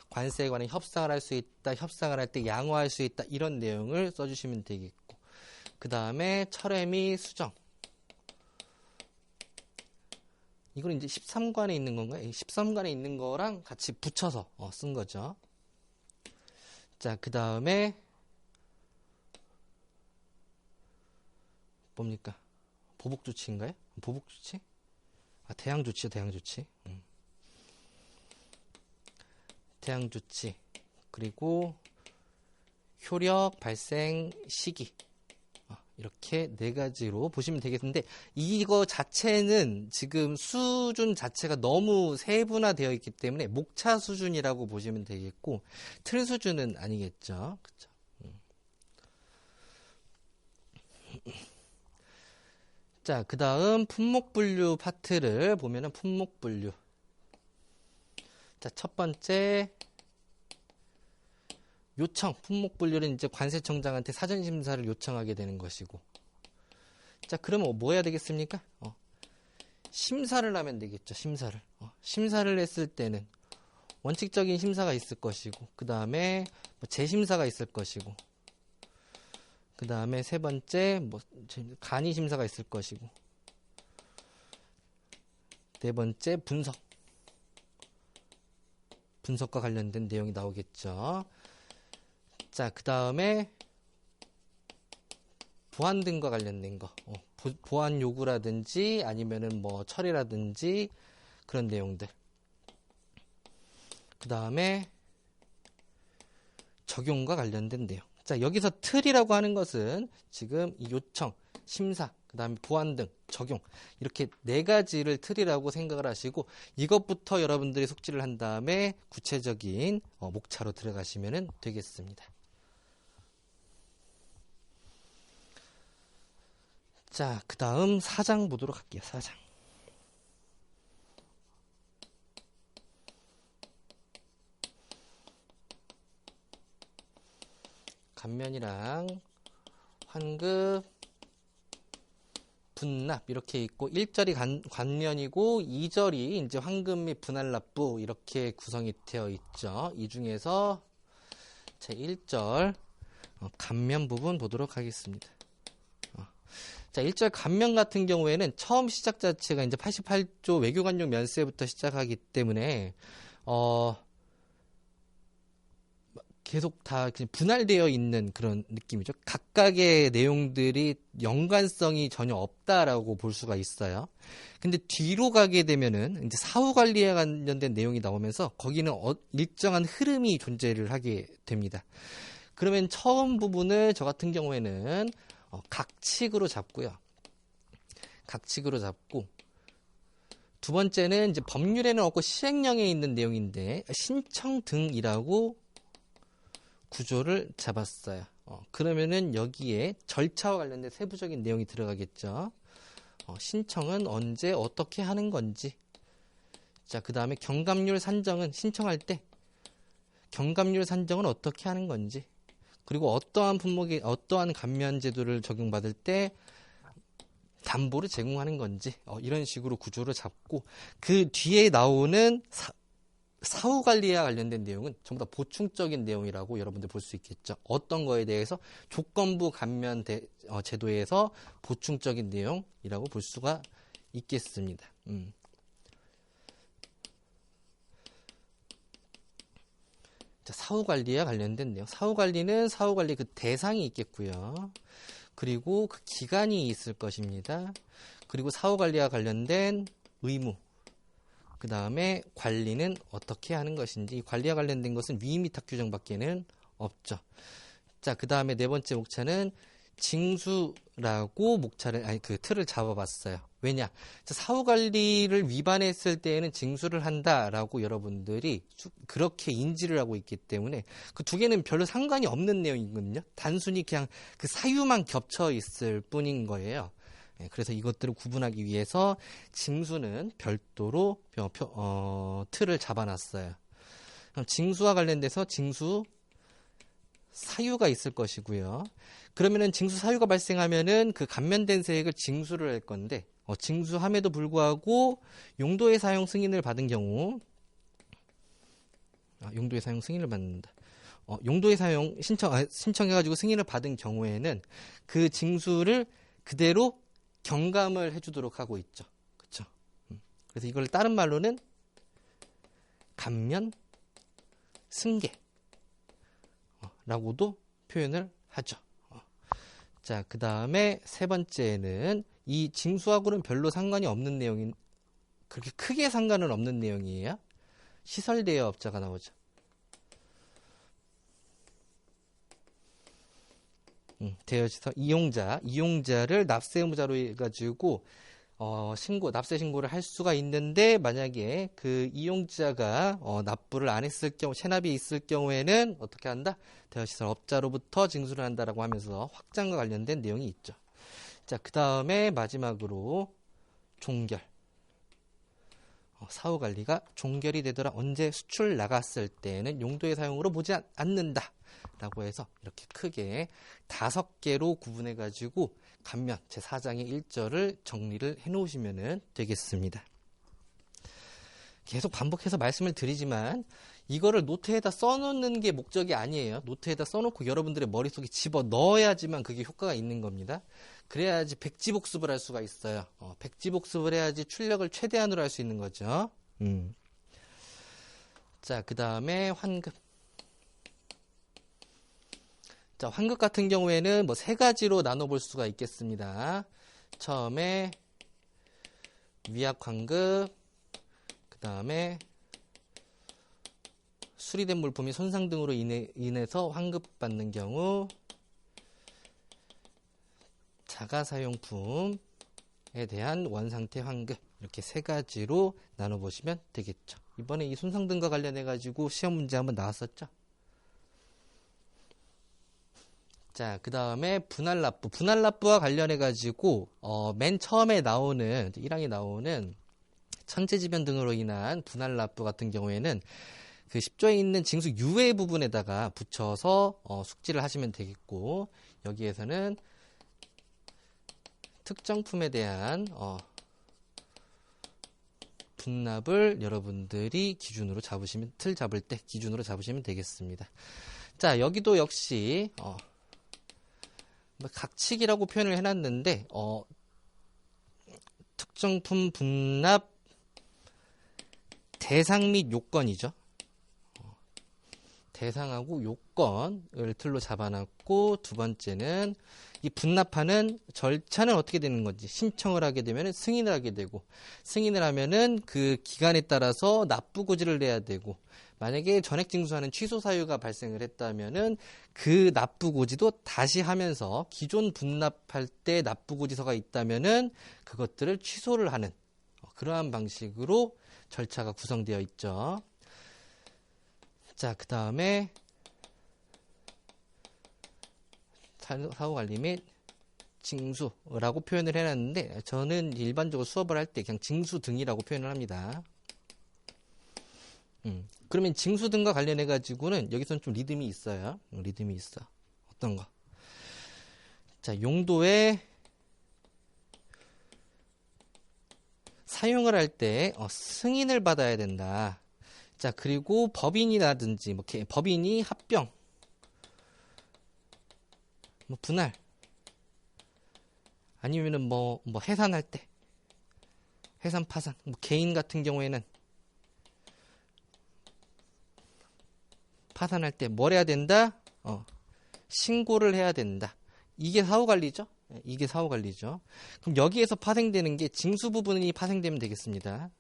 [SPEAKER 1] 관세에 관한 협상을 할 수 있다, 협상을 할 때 양호할 수 있다, 이런 내용을 써주시면 되겠고. 그 다음에 철회 및 수정. 이건 이제 13관에 있는 건가요? 13관에 있는 거랑 같이 붙여서 쓴 거죠. 자, 그 다음에 뭡니까? 보복조치인가요? 보복조치? 대항조치요, 대항조치. 대항조치. 그리고 효력 발생 시기. 이렇게 네 가지로 보시면 되겠는데, 이거 자체는 지금 수준 자체가 너무 세분화되어 있기 때문에 목차 수준이라고 보시면 되겠고, 틀 수준은 아니겠죠. 그쵸? 자, 그 다음 품목분류 파트를 보면은 품목분류. 자, 첫 번째 요청, 품목분류는 이제 관세청장한테 사전심사를 요청하게 되는 것이고. 자, 그러면 뭐 해야 되겠습니까? 심사를 하면 되겠죠, 심사를. 심사를 했을 때는 원칙적인 심사가 있을 것이고, 그 다음에 재심사가 있을 것이고, 그 다음에 세 번째, 간이 심사가 있을 것이고, 네 번째, 분석과 관련된 내용이 나오겠죠. 자, 그 다음에 보안 등과 관련된 거, 보안 요구라든지 아니면은 처리라든지 그런 내용들. 그 다음에 적용과 관련된 내용. 자, 여기서 틀이라고 하는 것은 지금 이 요청, 심사, 그 다음에 보안 등, 적용, 이렇게 네 가지를 틀이라고 생각을 하시고, 이것부터 여러분들이 숙지를 한 다음에 구체적인 목차로 들어가시면 되겠습니다. 자, 그 다음 4장 보도록 할게요. 4장. 감면이랑 환급, 분납 이렇게 있고, 1절이 감면이고 2절이 이제 환급 및 분할납부 이렇게 구성이 되어 있죠. 이 중에서 제 1절 감면 부분 보도록 하겠습니다. 자, 1절 감면 같은 경우에는 처음 시작 자체가 이제 88조 외교관용 면세부터 시작하기 때문에 계속 다 분할되어 있는 그런 느낌이죠. 각각의 내용들이 연관성이 전혀 없다라고 볼 수가 있어요. 근데 뒤로 가게 되면은 이제 사후 관리에 관련된 내용이 나오면서 거기는 일정한 흐름이 존재를 하게 됩니다. 그러면 처음 부분을 저 같은 경우에는 각칙으로 잡고요. 각칙으로 잡고, 두 번째는 이제 법률에는 없고 시행령에 있는 내용인데 신청 등이라고 구조를 잡았어요. 그러면은 여기에 절차와 관련된 세부적인 내용이 들어가겠죠. 신청은 언제 어떻게 하는 건지. 자, 그 다음에 경감률 산정은 신청할 때 경감률 산정은 어떻게 하는 건지. 그리고 어떠한 품목이 어떠한 감면 제도를 적용받을 때 담보를 제공하는 건지, 이런 식으로 구조를 잡고, 그 뒤에 나오는 사후 관리와 관련된 내용은 전부 다 보충적인 내용이라고 여러분들 볼 수 있겠죠. 어떤 거에 대해서 조건부 감면 제도에서 보충적인 내용이라고 볼 수가 있겠습니다. 자, 사후 관리와 관련된 내용. 사후 관리는 사후 관리 그 대상이 있겠고요. 그리고 그 기간이 있을 것입니다. 그리고 사후 관리와 관련된 의무. 그 다음에 관리는 어떻게 하는 것인지. 관리와 관련된 것은 위임위탁 규정밖에는 없죠. 자, 그 다음에 네 번째 목차는 징수라고 그 틀을 잡아봤어요. 왜냐? 사후 관리를 위반했을 때에는 징수를 한다라고 여러분들이 그렇게 인지를 하고 있기 때문에 그 두 개는 별로 상관이 없는 내용이거든요. 단순히 그냥 그 사유만 겹쳐 있을 뿐인 거예요. 그래서 이것들을 구분하기 위해서 징수는 별도로 틀을 잡아놨어요. 그럼 징수와 관련돼서 징수 사유가 있을 것이고요. 그러면은 징수 사유가 발생하면은 그 감면된 세액을 징수를 할 건데, 징수함에도 불구하고 용도의 사용 승인을 받은 경우, 용도의 사용 승인을 받는다. 용도의 사용 신청해가지고 승인을 받은 경우에는 그 징수를 그대로 경감을 해주도록 하고 있죠. 그렇죠? 그래서 이걸 다른 말로는 감면 승계 라고도 표현을 하죠. 자, 그 다음에 세 번째는 이 징수하고는 별로 상관이 없는 내용인, 그렇게 크게 상관은 없는 내용이에요. 시설대여업자가 나오죠. 대여시설 이용자를 납세 의무자로 해가지고 납세 신고를 할 수가 있는데, 만약에 그 이용자가 납부를 안 했을 경우, 체납이 있을 경우에는 어떻게 한다? 대여시설 업자로부터 징수를 한다라고 하면서 확장과 관련된 내용이 있죠. 자, 그 다음에 마지막으로 종결. 사후 관리가 종결이 되더라. 언제 수출 나갔을 때는 용도의 사용으로 보지 않는다 라고 해서 이렇게 크게 5개로 구분해 가지고 감면 제4장의 1절을 정리를 해 놓으시면 되겠습니다. 계속 반복해서 말씀을 드리지만 이거를 노트에다 써놓는 게 목적이 아니에요. 노트에다 써놓고 여러분들의 머릿속에 집어넣어야지만 그게 효과가 있는 겁니다. 그래야지 백지복습을 할 수가 있어요. 백지복습을 해야지 출력을 최대한으로 할 수 있는 거죠. 자, 그 다음에 환급. 자, 환급 같은 경우에는 뭐 3가지로 나눠볼 수가 있겠습니다. 처음에 위약환급, 그 다음에 수리된 물품이 손상 등으로 인해서 환급받는 경우, 자가사용품에 대한 원상태 환급, 이렇게 3가지로 나눠보시면 되겠죠. 이번에 이 손상 등과 관련해가지고 시험 문제 한번 나왔었죠. 자, 그 다음에 분할납부. 분할납부와 관련해가지고, 맨 처음에 나오는, 1항에 나오는 천재지변 등으로 인한 분할납부 같은 경우에는 그 10조에 있는 징수 유예 부분에다가 붙여서 숙지를 하시면 되겠고, 여기에서는 특정품에 대한 분납을 여러분들이 기준으로 잡으시면, 틀 잡을 때 기준으로 잡으시면 되겠습니다. 자, 여기도 역시 각칙이라고 표현을 해놨는데, 특정품 분납 대상 및 요건이죠. 대상하고 요건을 틀로 잡아놨고, 두 번째는 이 분납하는 절차는 어떻게 되는 건지, 신청을 하게 되면 승인을 하게 되고, 승인을 하면은 그 기간에 따라서 납부고지를 내야 되고, 만약에 전액징수하는 취소 사유가 발생을 했다면은 그 납부고지도 다시 하면서 기존 분납할 때 납부고지서가 있다면은 그것들을 취소를 하는 그러한 방식으로 절차가 구성되어 있죠. 자, 그 다음에 사후관리 및 징수라고 표현을 해놨는데, 저는 일반적으로 수업을 할 때 그냥 징수 등이라고 표현을 합니다. 그러면 징수 등과 관련해가지고는 여기서는 좀 리듬이 있어요. 리듬이 있어. 어떤 거? 자, 용도에 사용을 할 때 승인을 받아야 된다. 자, 그리고 법인이라든지 법인이 합병, 분할, 아니면은 뭐 해산할 때, 해산 파산, 개인 같은 경우에는 파산할 때 뭘 해야 된다? 신고를 해야 된다. 이게 사후관리죠? 이게 사후관리죠. 그럼 여기에서 파생되는 게 징수 부분이 파생되면 되겠습니다.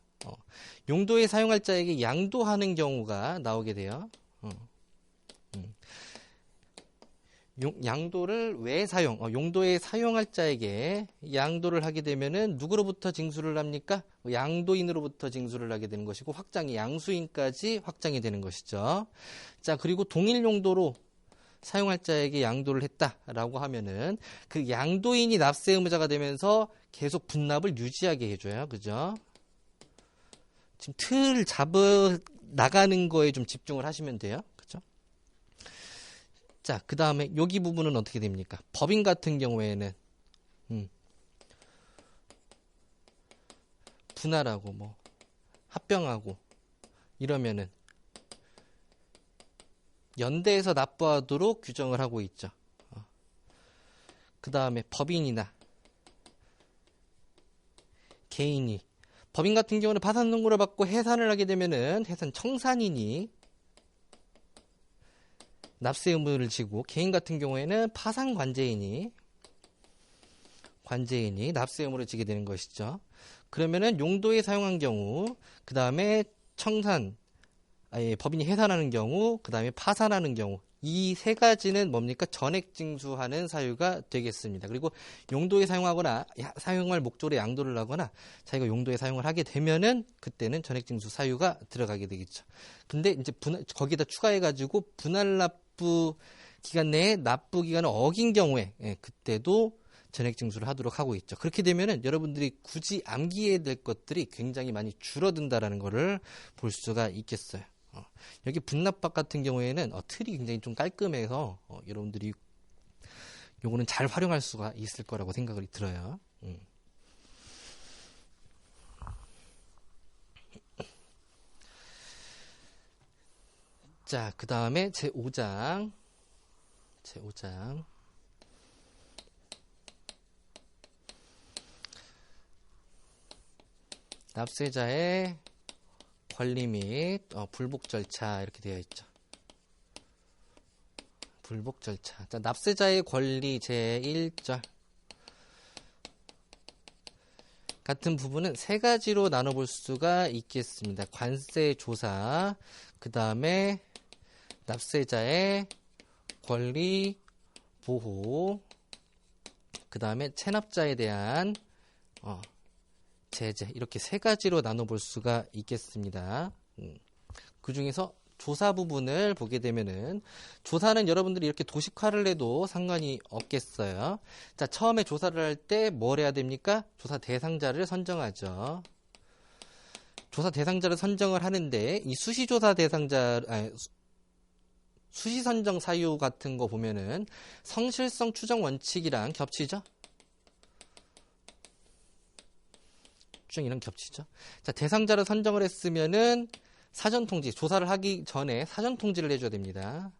[SPEAKER 1] 용도에 사용할 자에게 양도하는 경우가 나오게 돼요. 양도를 왜 용도에 사용할 자에게 양도를 하게 되면은 누구로부터 징수를 합니까? 양도인으로부터 징수를 하게 되는 것이고, 확장이 양수인까지 확장이 되는 것이죠. 자, 그리고 동일 용도로 사용할 자에게 양도를 했다라고 하면은 그 양도인이 납세 의무자가 되면서 계속 분납을 유지하게 해줘요. 그죠? 지금 틀 잡아 나가는 거에 좀 집중을 하시면 돼요. 그죠? 자, 그 다음에 여기 부분은 어떻게 됩니까? 법인 같은 경우에는 분할하고 뭐 합병하고 이러면은 연대에서 납부하도록 규정을 하고 있죠. 그 다음에 법인이나 개인이 법인 같은 경우는 파산 선고를 받고 해산을 하게 되면은 해산 청산인이 납세 의무를 지고 개인 같은 경우에는 파산 관제인이 납세 의무를 지게 되는 것이죠. 그러면은 용도에 사용한 경우, 그 다음에 법인이 해산하는 경우, 그 다음에 파산하는 경우, 이 세 가지는 뭡니까? 전액징수하는 사유가 되겠습니다. 그리고 용도에 사용하거나 사용할 목적으로 양도를 하거나 자기가 용도에 사용을 하게 되면은 그때는 전액징수 사유가 들어가게 되겠죠. 근데 이제 거기다 추가해가지고 분할 납부 기간 내에 납부 기간을 어긴 경우에 그때도 전액징수를 하도록 하고 있죠. 그렇게 되면은 여러분들이 굳이 암기해야 될 것들이 굉장히 많이 줄어든다라는 것을 볼 수가 있겠어요. 여기 분납박 같은 경우에는 틀이 굉장히 좀 깔끔해서 여러분들이 요거는 잘 활용할 수가 있을 거라고 생각이 들어요. 자, 그 다음에 제5장. 납세자의 권리 및 불복 절차 이렇게 되어 있죠. 불복 절차. 자, 납세자의 권리 제1절 같은 부분은 세 가지로 나눠볼 수가 있겠습니다. 관세 조사, 그 다음에 납세자의 권리 보호, 그 다음에 체납자에 대한 제재, 이렇게 세 가지로 나눠볼 수가 있겠습니다. 그 중에서 조사 부분을 보게 되면은 조사는 여러분들이 이렇게 도식화를 해도 상관이 없겠어요. 자, 처음에 조사를 할 때 뭘 해야 됩니까? 조사 대상자를 선정하죠. 조사 대상자를 선정을 하는데 이 수시조사 대상자, 수시 선정 사유 같은 거 보면은 성실성 추정 원칙이랑 겹치죠? 추정이랑 겹치죠? 자, 대상자를 선정을 했으면은 사전 통지, 조사를 하기 전에 사전 통지를 해줘야 됩니다.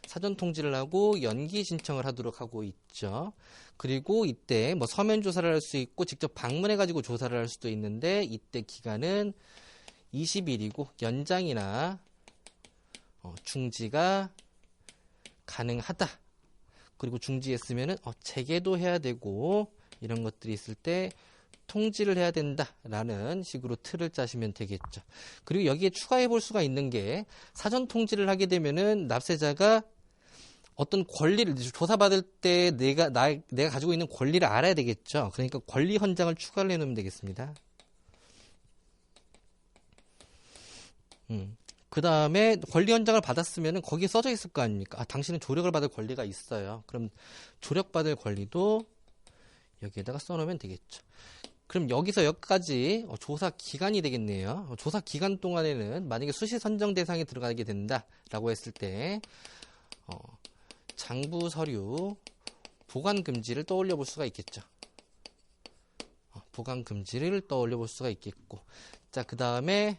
[SPEAKER 1] 사전 통지를 하고 연기 신청을 하도록 하고 있죠. 그리고 이때 뭐 서면 조사를 할 수 있고 직접 방문해가지고 조사를 할 수도 있는데 이때 기간은 20일이고 연장이나 중지가 가능하다. 그리고 중지했으면은 재개도 해야 되고 이런 것들이 있을 때 통지를 해야 된다라는 식으로 틀을 짜시면 되겠죠. 그리고 여기에 추가해 볼 수가 있는 게 사전 통지를 하게 되면은 납세자가 어떤 권리를 조사받을 때 내가 가지고 있는 권리를 알아야 되겠죠. 그러니까 권리 헌장을 추가를 해놓으면 되겠습니다. 그 다음에 권리 헌장을 받았으면은 거기에 써져 있을 거 아닙니까? 당신은 조력을 받을 권리가 있어요. 그럼 조력받을 권리도 여기에다가 써놓으면 되겠죠. 그럼 여기서 여기까지 조사 기간이 되겠네요. 조사 기간 동안에는 만약에 수시 선정 대상에 들어가게 된다라고 했을 때 장부 서류 보관 금지를 떠올려 볼 수가 있겠죠. 보관 금지를 떠올려 볼 수가 있겠고, 자, 그 다음에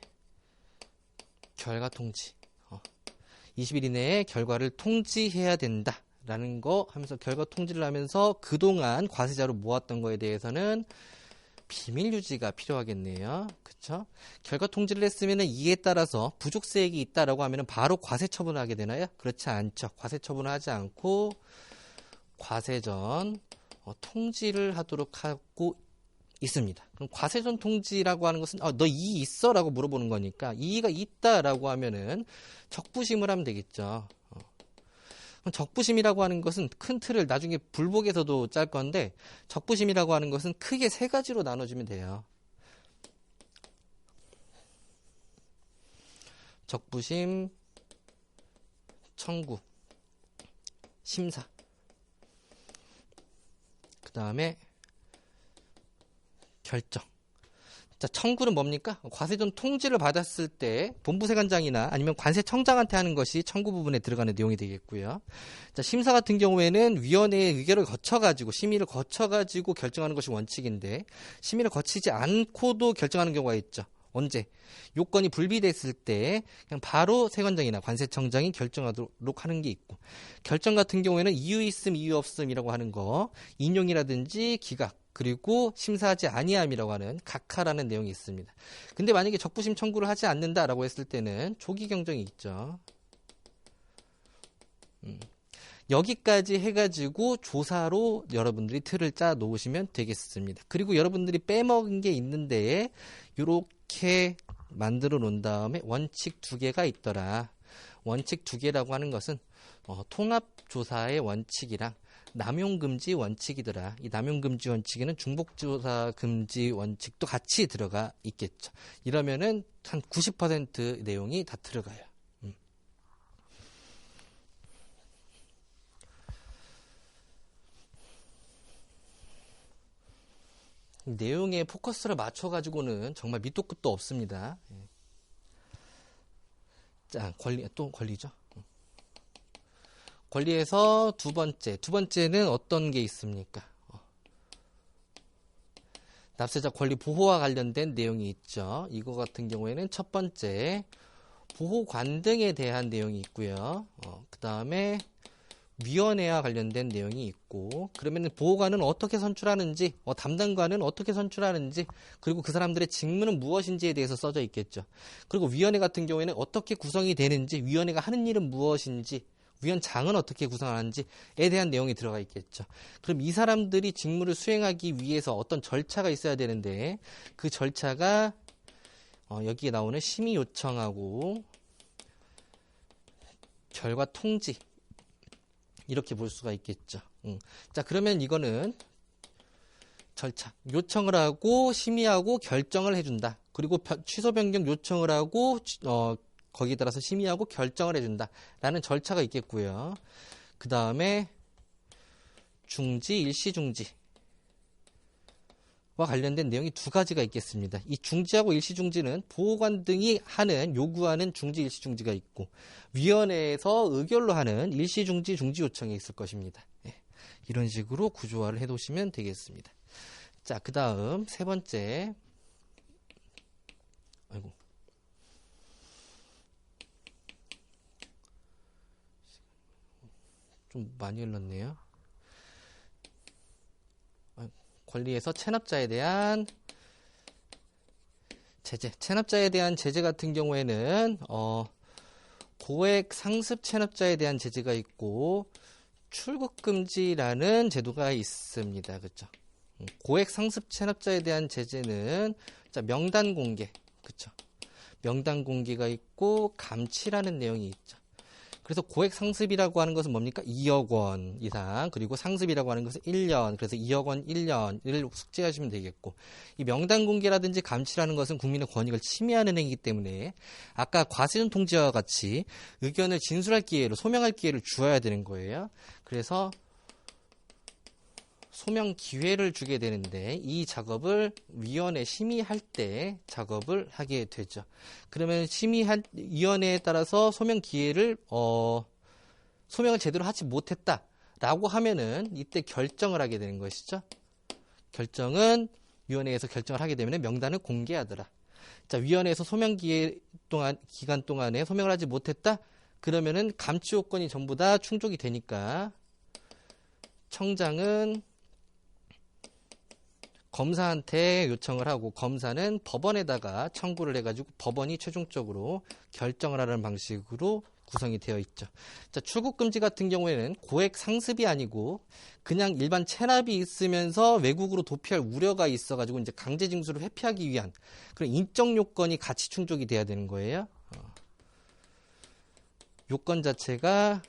[SPEAKER 1] 결과 통지. 20일 이내에 결과를 통지해야 된다라는 거 하면서 결과 통지를 하면서 그동안 과세자로 모았던 거에 대해서는 비밀 유지가 필요하겠네요. 그쵸? 결과 통지를 했으면 이에 따라서 부족세액이 있다라고 하면 바로 과세 처분을 하게 되나요? 그렇지 않죠. 과세 처분을 하지 않고 과세 전 통지를 하도록 하고 있습니다. 그럼 과세 전 통지라고 하는 것은 너 이의 있어? 라고 물어보는 거니까 이의가 있다라고 하면은 적부심을 하면 되겠죠. 적부심이라고 하는 것은 큰 틀을 나중에 불복에서도 짤 건데 적부심이라고 하는 것은 크게 세 가지로 나눠지면 돼요. 적부심 청구, 심사. 그 다음에 결정. 자, 청구는 뭡니까? 과세전 통지를 받았을 때 본부세관장이나 아니면 관세청장한테 하는 것이 청구 부분에 들어가는 내용이 되겠고요. 자, 심사 같은 경우에는 위원회의 의결을 거쳐가지고 심의를 거쳐가지고 결정하는 것이 원칙인데 심의를 거치지 않고도 결정하는 경우가 있죠. 언제? 요건이 불비됐을 때 그냥 바로 세관장이나 관세청장이 결정하도록 하는 게 있고, 결정 같은 경우에는 이유 있음 이유 없음이라고 하는 거, 인용이라든지 기각, 그리고 심사하지 아니함이라고 하는 각하라는 내용이 있습니다. 근데 만약에 적부심 청구를 하지 않는다라고 했을 때는 조기 경정이 있죠. 여기까지 해가지고 조사로 여러분들이 틀을 짜 놓으시면 되겠습니다. 그리고 여러분들이 빼먹은 게 있는데 이렇게 만들어 놓은 다음에 원칙 2개가 있더라. 원칙 2개라고 하는 것은 통합조사의 원칙이랑 남용금지 원칙이더라. 이 남용금지 원칙에는 중복조사 금지 원칙도 같이 들어가 있겠죠. 이러면은 한 90% 내용이 다 들어가요. 내용에 포커스를 맞춰가지고는 정말 밑도 끝도 없습니다. 자, 권리죠. 권리에서 두 번째는 어떤 게 있습니까? 납세자 권리 보호와 관련된 내용이 있죠. 이거 같은 경우에는 첫 번째, 보호관 등에 대한 내용이 있고요. 그 다음에 위원회와 관련된 내용이 있고, 그러면 보호관은 어떻게 선출하는지, 담당관은 어떻게 선출하는지, 그리고 그 사람들의 직무는 무엇인지에 대해서 써져 있겠죠. 그리고 위원회 같은 경우에는 어떻게 구성이 되는지, 위원회가 하는 일은 무엇인지, 위원장은 어떻게 구성하는지에 대한 내용이 들어가 있겠죠. 그럼 이 사람들이 직무를 수행하기 위해서 어떤 절차가 있어야 되는데, 그 절차가 여기에 나오는 심의 요청하고 결과 통지, 이렇게 볼 수가 있겠죠. 자, 그러면 이거는 절차. 요청을 하고 심의하고 결정을 해준다. 그리고 취소 변경 요청을 하고 거기에 따라서 심의하고 결정을 해준다. 라는 절차가 있겠고요. 그 다음에 중지, 일시중지와 관련된 내용이 2가지가 있겠습니다. 이 중지하고 일시중지는 보호관 등이 요구하는 중지, 일시중지가 있고, 위원회에서 의결로 하는 일시중지, 중지 요청이 있을 것입니다. 이런 식으로 구조화를 해놓으시면 되겠습니다. 자, 그 다음 세 번째. 좀 많이 흘렀네요. 권리에서 체납자에 대한 제재. 체납자에 대한 제재 같은 경우에는 고액 상습 체납자에 대한 제재가 있고 출국 금지라는 제도가 있습니다. 그렇죠? 고액 상습 체납자에 대한 제재는 명단 공개, 그렇죠? 명단 공개가 있고 감치라는 내용이 있죠. 그래서 고액 상습이라고 하는 것은 뭡니까? 2억 원 이상, 그리고 상습이라고 하는 것은 1년, 그래서 2억 원 1년을 숙지하시면 되겠고, 이 명단 공개라든지 감치라는 것은 국민의 권익을 침해하는 행위이기 때문에 아까 과세전 통지와 같이 의견을 진술할 기회를, 소명할 기회를 주어야 되는 거예요. 그래서 소명 기회를 주게 되는데 이 작업을 위원회 심의할 때 작업을 하게 되죠. 그러면 위원회에 따라서 소명 기회를 소명을 제대로 하지 못했다라고 하면은 이때 결정을 하게 되는 것이죠. 결정은 위원회에서 결정을 하게 되면 명단을 공개하더라. 자, 위원회에서 소명 기간 동안에 소명을 하지 못했다? 그러면은 감치 요건이 전부 다 충족이 되니까 청장은 검사한테 요청을 하고 검사는 법원에다가 청구를 해가지고 법원이 최종적으로 결정을 하는 방식으로 구성이 되어 있죠. 자, 출국금지 같은 경우에는 고액 상습이 아니고 그냥 일반 체납이 있으면서 외국으로 도피할 우려가 있어가지고 이제 강제징수를 회피하기 위한 그런 인적 요건이 같이 충족이 돼야 되는 거예요. 요건 자체가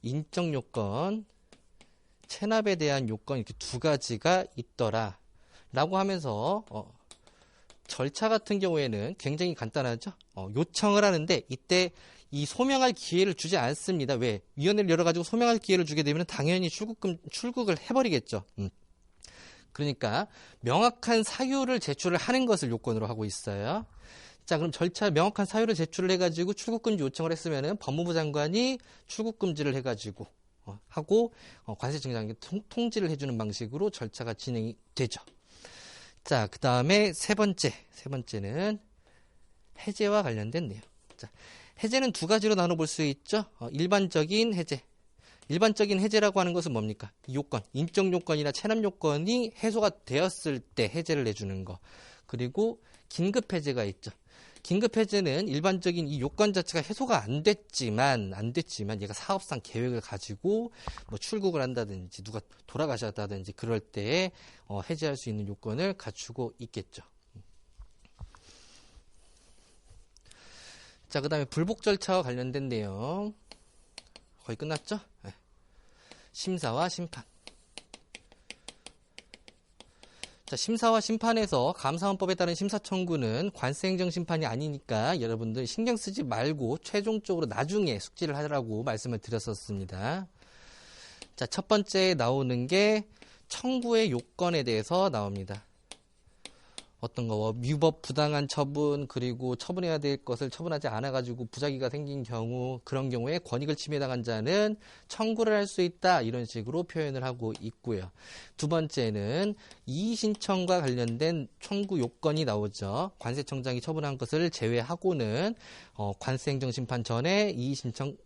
[SPEAKER 1] 인적 요건, 체납에 대한 요건 이렇게 2가지가 있더라 라고 하면서 절차 같은 경우에는 굉장히 간단하죠. 요청을 하는데 이때 이 소명할 기회를 주지 않습니다. 왜? 위원회를 열어가지고 소명할 기회를 주게 되면 당연히 출국을 해버리겠죠. 그러니까 명확한 사유를 제출을 하는 것을 요건으로 하고 있어요. 자, 그럼 절차 명확한 사유를 제출을 해가지고 출국금지 요청을 했으면은 법무부 장관이 출국금지를 해가지고 하고 관세청장에게 통지를 해주는 방식으로 절차가 진행이 되죠. 자, 그 다음에 세 번째는 해제와 관련된 내용. 자, 해제는 두 가지로 나눠볼 수 있죠. 일반적인 해제. 일반적인 해제라고 하는 것은 뭡니까? 요건, 인적 요건이나 체납 요건이 해소가 되었을 때 해제를 해주는 거. 그리고 긴급 해제가 있죠. 긴급 해제는 일반적인 이 요건 자체가 해소가 안 됐지만 얘가 사업상 계획을 가지고 뭐 출국을 한다든지 누가 돌아가셨다든지 그럴 때 해제할 수 있는 요건을 갖추고 있겠죠. 자, 그 다음에 불복 절차와 관련된 내용 거의 끝났죠? 네. 심사와 심판. 자, 심사와 심판에서 감사원법에 따른 심사 청구는 관세행정심판이 아니니까 여러분들 신경 쓰지 말고 최종적으로 나중에 숙지를 하라고 말씀을 드렸었습니다. 자, 첫 번째 나오는 게 청구의 요건에 대해서 나옵니다. 어떤 거, 위법 부당한 처분, 그리고 처분해야 될 것을 처분하지 않아가지고 부작위가 생긴 경우, 그런 경우에 권익을 침해당한 자는 청구를 할 수 있다, 이런 식으로 표현을 하고 있고요. 두 번째는 이의신청과 관련된 청구 요건이 나오죠. 관세청장이 처분한 것을 제외하고는 관세행정심판 전에 이의신청을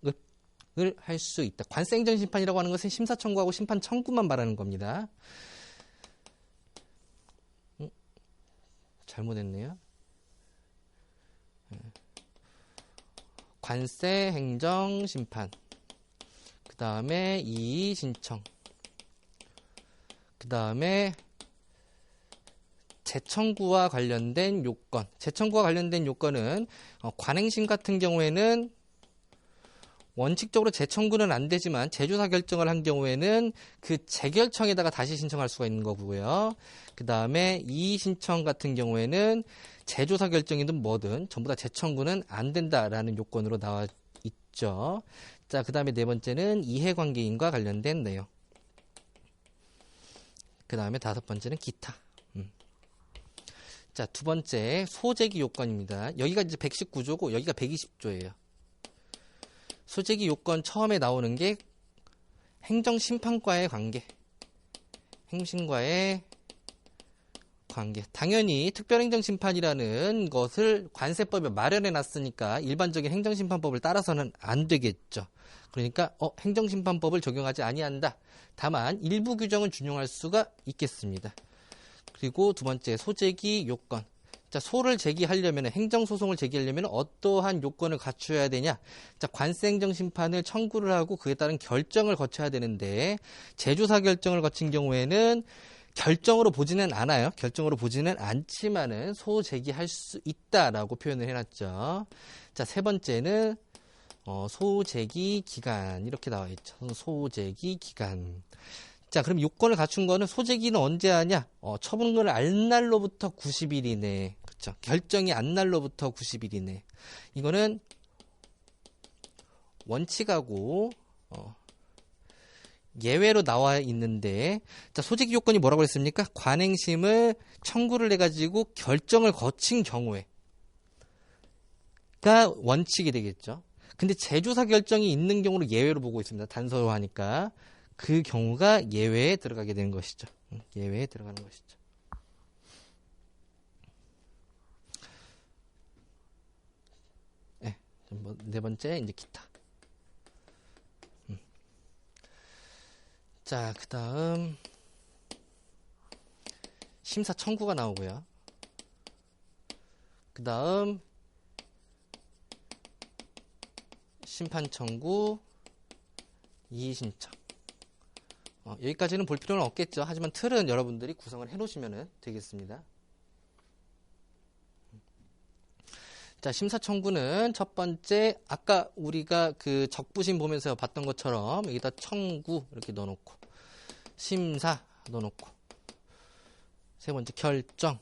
[SPEAKER 1] 할 수 있다. 관세행정심판이라고 하는 것은 심사 청구하고 심판 청구만 말하는 겁니다. 잘못했네요. 관세행정심판, 그 다음에 이의신청, 그 다음에 재청구와 관련된 요건. 재청구와 관련된 요건은 관행심 같은 경우에는 원칙적으로 재청구는 안 되지만 재조사 결정을 한 경우에는 그 재결청에다가 다시 신청할 수가 있는 거고요. 그 다음에 이의신청 같은 경우에는 재조사 결정이든 뭐든 전부 다 재청구는 안 된다라는 요건으로 나와 있죠. 자, 그 다음에 네 번째는 이해관계인과 관련된 내용. 그 다음에 다섯 번째는 기타. 자, 두 번째 소재기 요건입니다. 여기가 이제 119조고 여기가 120조예요. 소재기 요건 처음에 나오는 게 행정심판과의 관계. 행심과의 관계. 당연히 특별행정심판이라는 것을 관세법에 마련해 놨으니까 일반적인 행정심판법을 따라서는 안 되겠죠. 그러니까 행정심판법을 적용하지 아니한다. 다만 일부 규정은 준용할 수가 있겠습니다. 그리고 두 번째 소재기 요건. 자, 소를 제기하려면, 행정소송을 제기하려면 어떠한 요건을 갖춰야 되냐? 자, 관세행정심판을 청구를 하고 그에 따른 결정을 거쳐야 되는데, 재조사 결정을 거친 경우에는 결정으로 보지는 않아요. 결정으로 보지는 않지만은 소 제기할 수 있다라고 표현을 해놨죠. 자, 세 번째는 소제기 기간 이렇게 나와 있죠. 소제기 기간. 자, 그럼 요건을 갖춘 거는 소제기는 언제 하냐? 처분을 안 날로부터 90일 이내. 그렇죠. 결정이 안 날로부터 90일 이내. 이거는 원칙하고 예외로 나와 있는데, 자, 소제기 요건이 뭐라고 했습니까? 관행심을 청구를 해가지고 결정을 거친 경우에가 원칙이 되겠죠. 근데 재조사 결정이 있는 경우를 예외로 보고 있습니다. 단서화하니까. 그 경우가 예외에 들어가게 되는 것이죠. 예외에 들어가는 것이죠. 네, 네 번째 이제 기타. 자, 그 다음 심사 청구가 나오고요. 그 다음 심판 청구, 이의신청. 여기까지는 볼 필요는 없겠죠. 하지만 틀은 여러분들이 구성을 해 놓으시면 되겠습니다. 자, 심사 청구는 첫 번째, 아까 우리가 그 적부심 보면서 봤던 것처럼 여기다 청구 이렇게 넣어놓고, 심사 넣어놓고, 세 번째 결정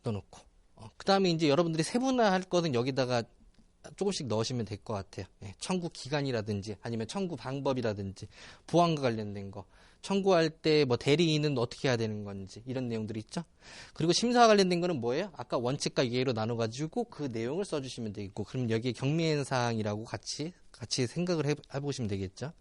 [SPEAKER 1] 넣어놓고, 그 다음에 이제 여러분들이 세분화할 것은 여기다가 조금씩 넣으시면 될 것 같아요. 예, 청구 기간이라든지 아니면 청구 방법이라든지 보안과 관련된 거, 청구할 때 뭐 대리인은 어떻게 해야 되는 건지 이런 내용들이 있죠. 그리고 심사와 관련된 거는 뭐예요? 아까 원칙과 예의로 나눠가지고 그 내용을 써주시면 되겠고, 그럼 여기에 경미한 사항이라고 같이 생각을 해보시면 되겠죠.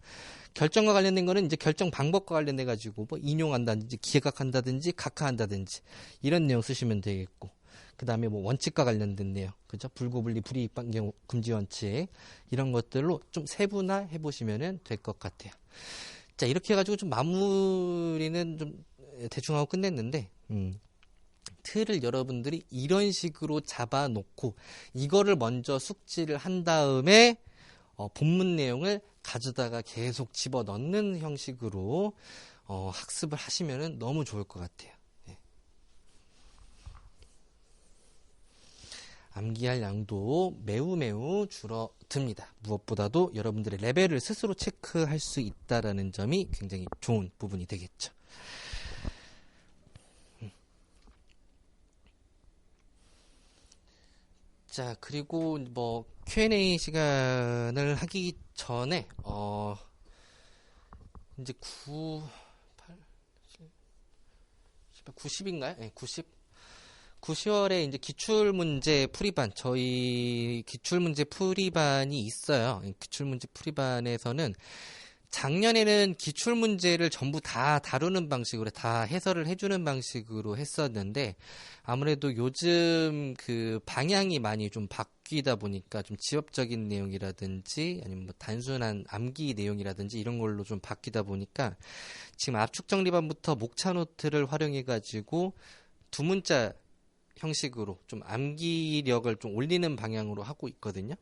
[SPEAKER 1] 결정과 관련된 거는 이제 결정 방법과 관련돼 가지고 뭐 인용한다든지 기각한다든지 각하한다든지 이런 내용 쓰시면 되겠고, 그 다음에 뭐 원칙과 관련된 내용, 그죠? 불구분리 불이익 반경 금지 원칙 이런 것들로 좀 세분화해 보시면 될 것 같아요. 자, 이렇게 해가지고 좀 마무리는 좀 대충 하고 끝냈는데, 틀을 여러분들이 이런 식으로 잡아놓고 이거를 먼저 숙지를 한 다음에 본문 내용을 가져다가 계속 집어넣는 형식으로 학습을 하시면 너무 좋을 것 같아요. 네. 암기할 양도 매우 줄어듭니다. 무엇보다도 여러분들의 레벨을 스스로 체크할 수 있다는 점이 굉장히 좋은 부분이 되겠죠. 자, 그리고 뭐 Q&A 시간을 하기 전에 이제 90인가요? 네, 9월에 이제 기출문제 풀이반, 저희 기출문제 풀이반이 있어요. 기출문제 풀이반에서는 작년에는 기출문제를 전부 다 다루는 방식으로, 다 해설을 해주는 방식으로 했었는데, 아무래도 요즘 그 방향이 많이 좀 바뀌다 보니까 좀 지엽적인 내용이라든지 아니면 뭐 단순한 암기 내용이라든지 이런 걸로 좀 바뀌다 보니까 지금 압축정리반부터 목차 노트를 활용해가지고 두 문자 형식으로 좀 암기력을 좀 올리는 방향으로 하고 있거든요.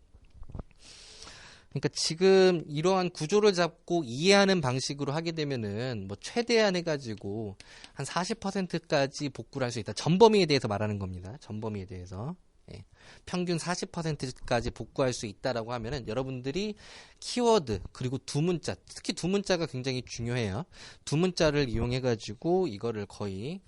[SPEAKER 1] 그러니까 지금 이러한 구조를 잡고 이해하는 방식으로 하게 되면은 뭐 최대한 해가지고 한 40%까지 복구를 할 수 있다. 전범위에 대해서 말하는 겁니다. 전범위에 대해서. 예. 평균 40%까지 복구할 수 있다라고 하면은 여러분들이 키워드 그리고 두 문자, 특히 두 문자가 굉장히 중요해요. 두 문자를 이용해가지고 이거를 거의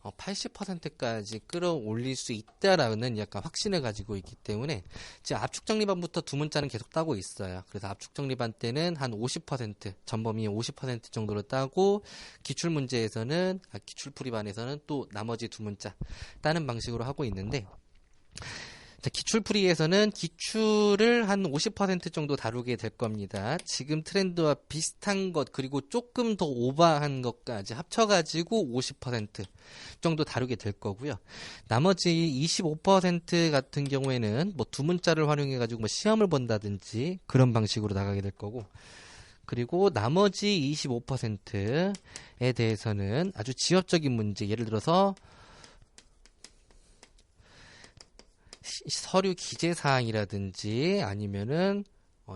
[SPEAKER 1] 80%까지 끌어올릴 수 있다라는 약간 확신을 가지고 있기 때문에 지금 압축정리반부터 두 문자는 계속 따고 있어요. 그래서 압축정리반 때는 한 50%, 전범위의 50% 정도로 따고 기출문제에서는, 기출풀이반에서는 또 나머지 두 문자 따는 방식으로 하고 있는데, 자, 기출풀이에서는 기출을 한 50% 정도 다루게 될 겁니다. 지금 트렌드와 비슷한 것 그리고 조금 더 오버한 것까지 합쳐가지고 50% 정도 다루게 될 거고요. 나머지 25% 같은 경우에는 뭐 두 문자를 활용해가지고 뭐 시험을 본다든지 그런 방식으로 나가게 될 거고, 그리고 나머지 25%에 대해서는 아주 지엽적인 문제, 예를 들어서 서류 기재 사항이라든지 아니면은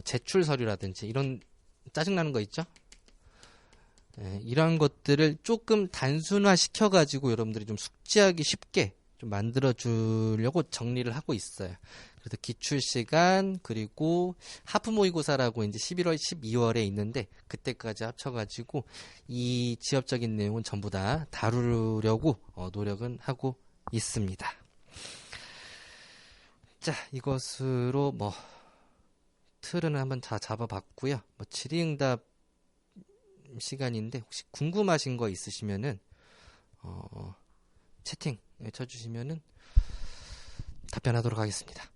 [SPEAKER 1] 제출 서류라든지 이런 짜증나는 거 있죠? 예, 이런 것들을 조금 단순화 시켜가지고 여러분들이 좀 숙지하기 쉽게 좀 만들어 주려고 정리를 하고 있어요. 그래서 기출 시간 그리고 하프 모의고사라고 이제 11월, 12월에 있는데 그때까지 합쳐가지고 이 지엽적인 내용은 전부 다 다루려고 노력은 하고 있습니다. 자, 이것으로 뭐 틀은 한번 다 잡아봤고요. 뭐 질의응답 시간인데 혹시 궁금하신 거 있으시면은 채팅 쳐주시면은 답변하도록 하겠습니다.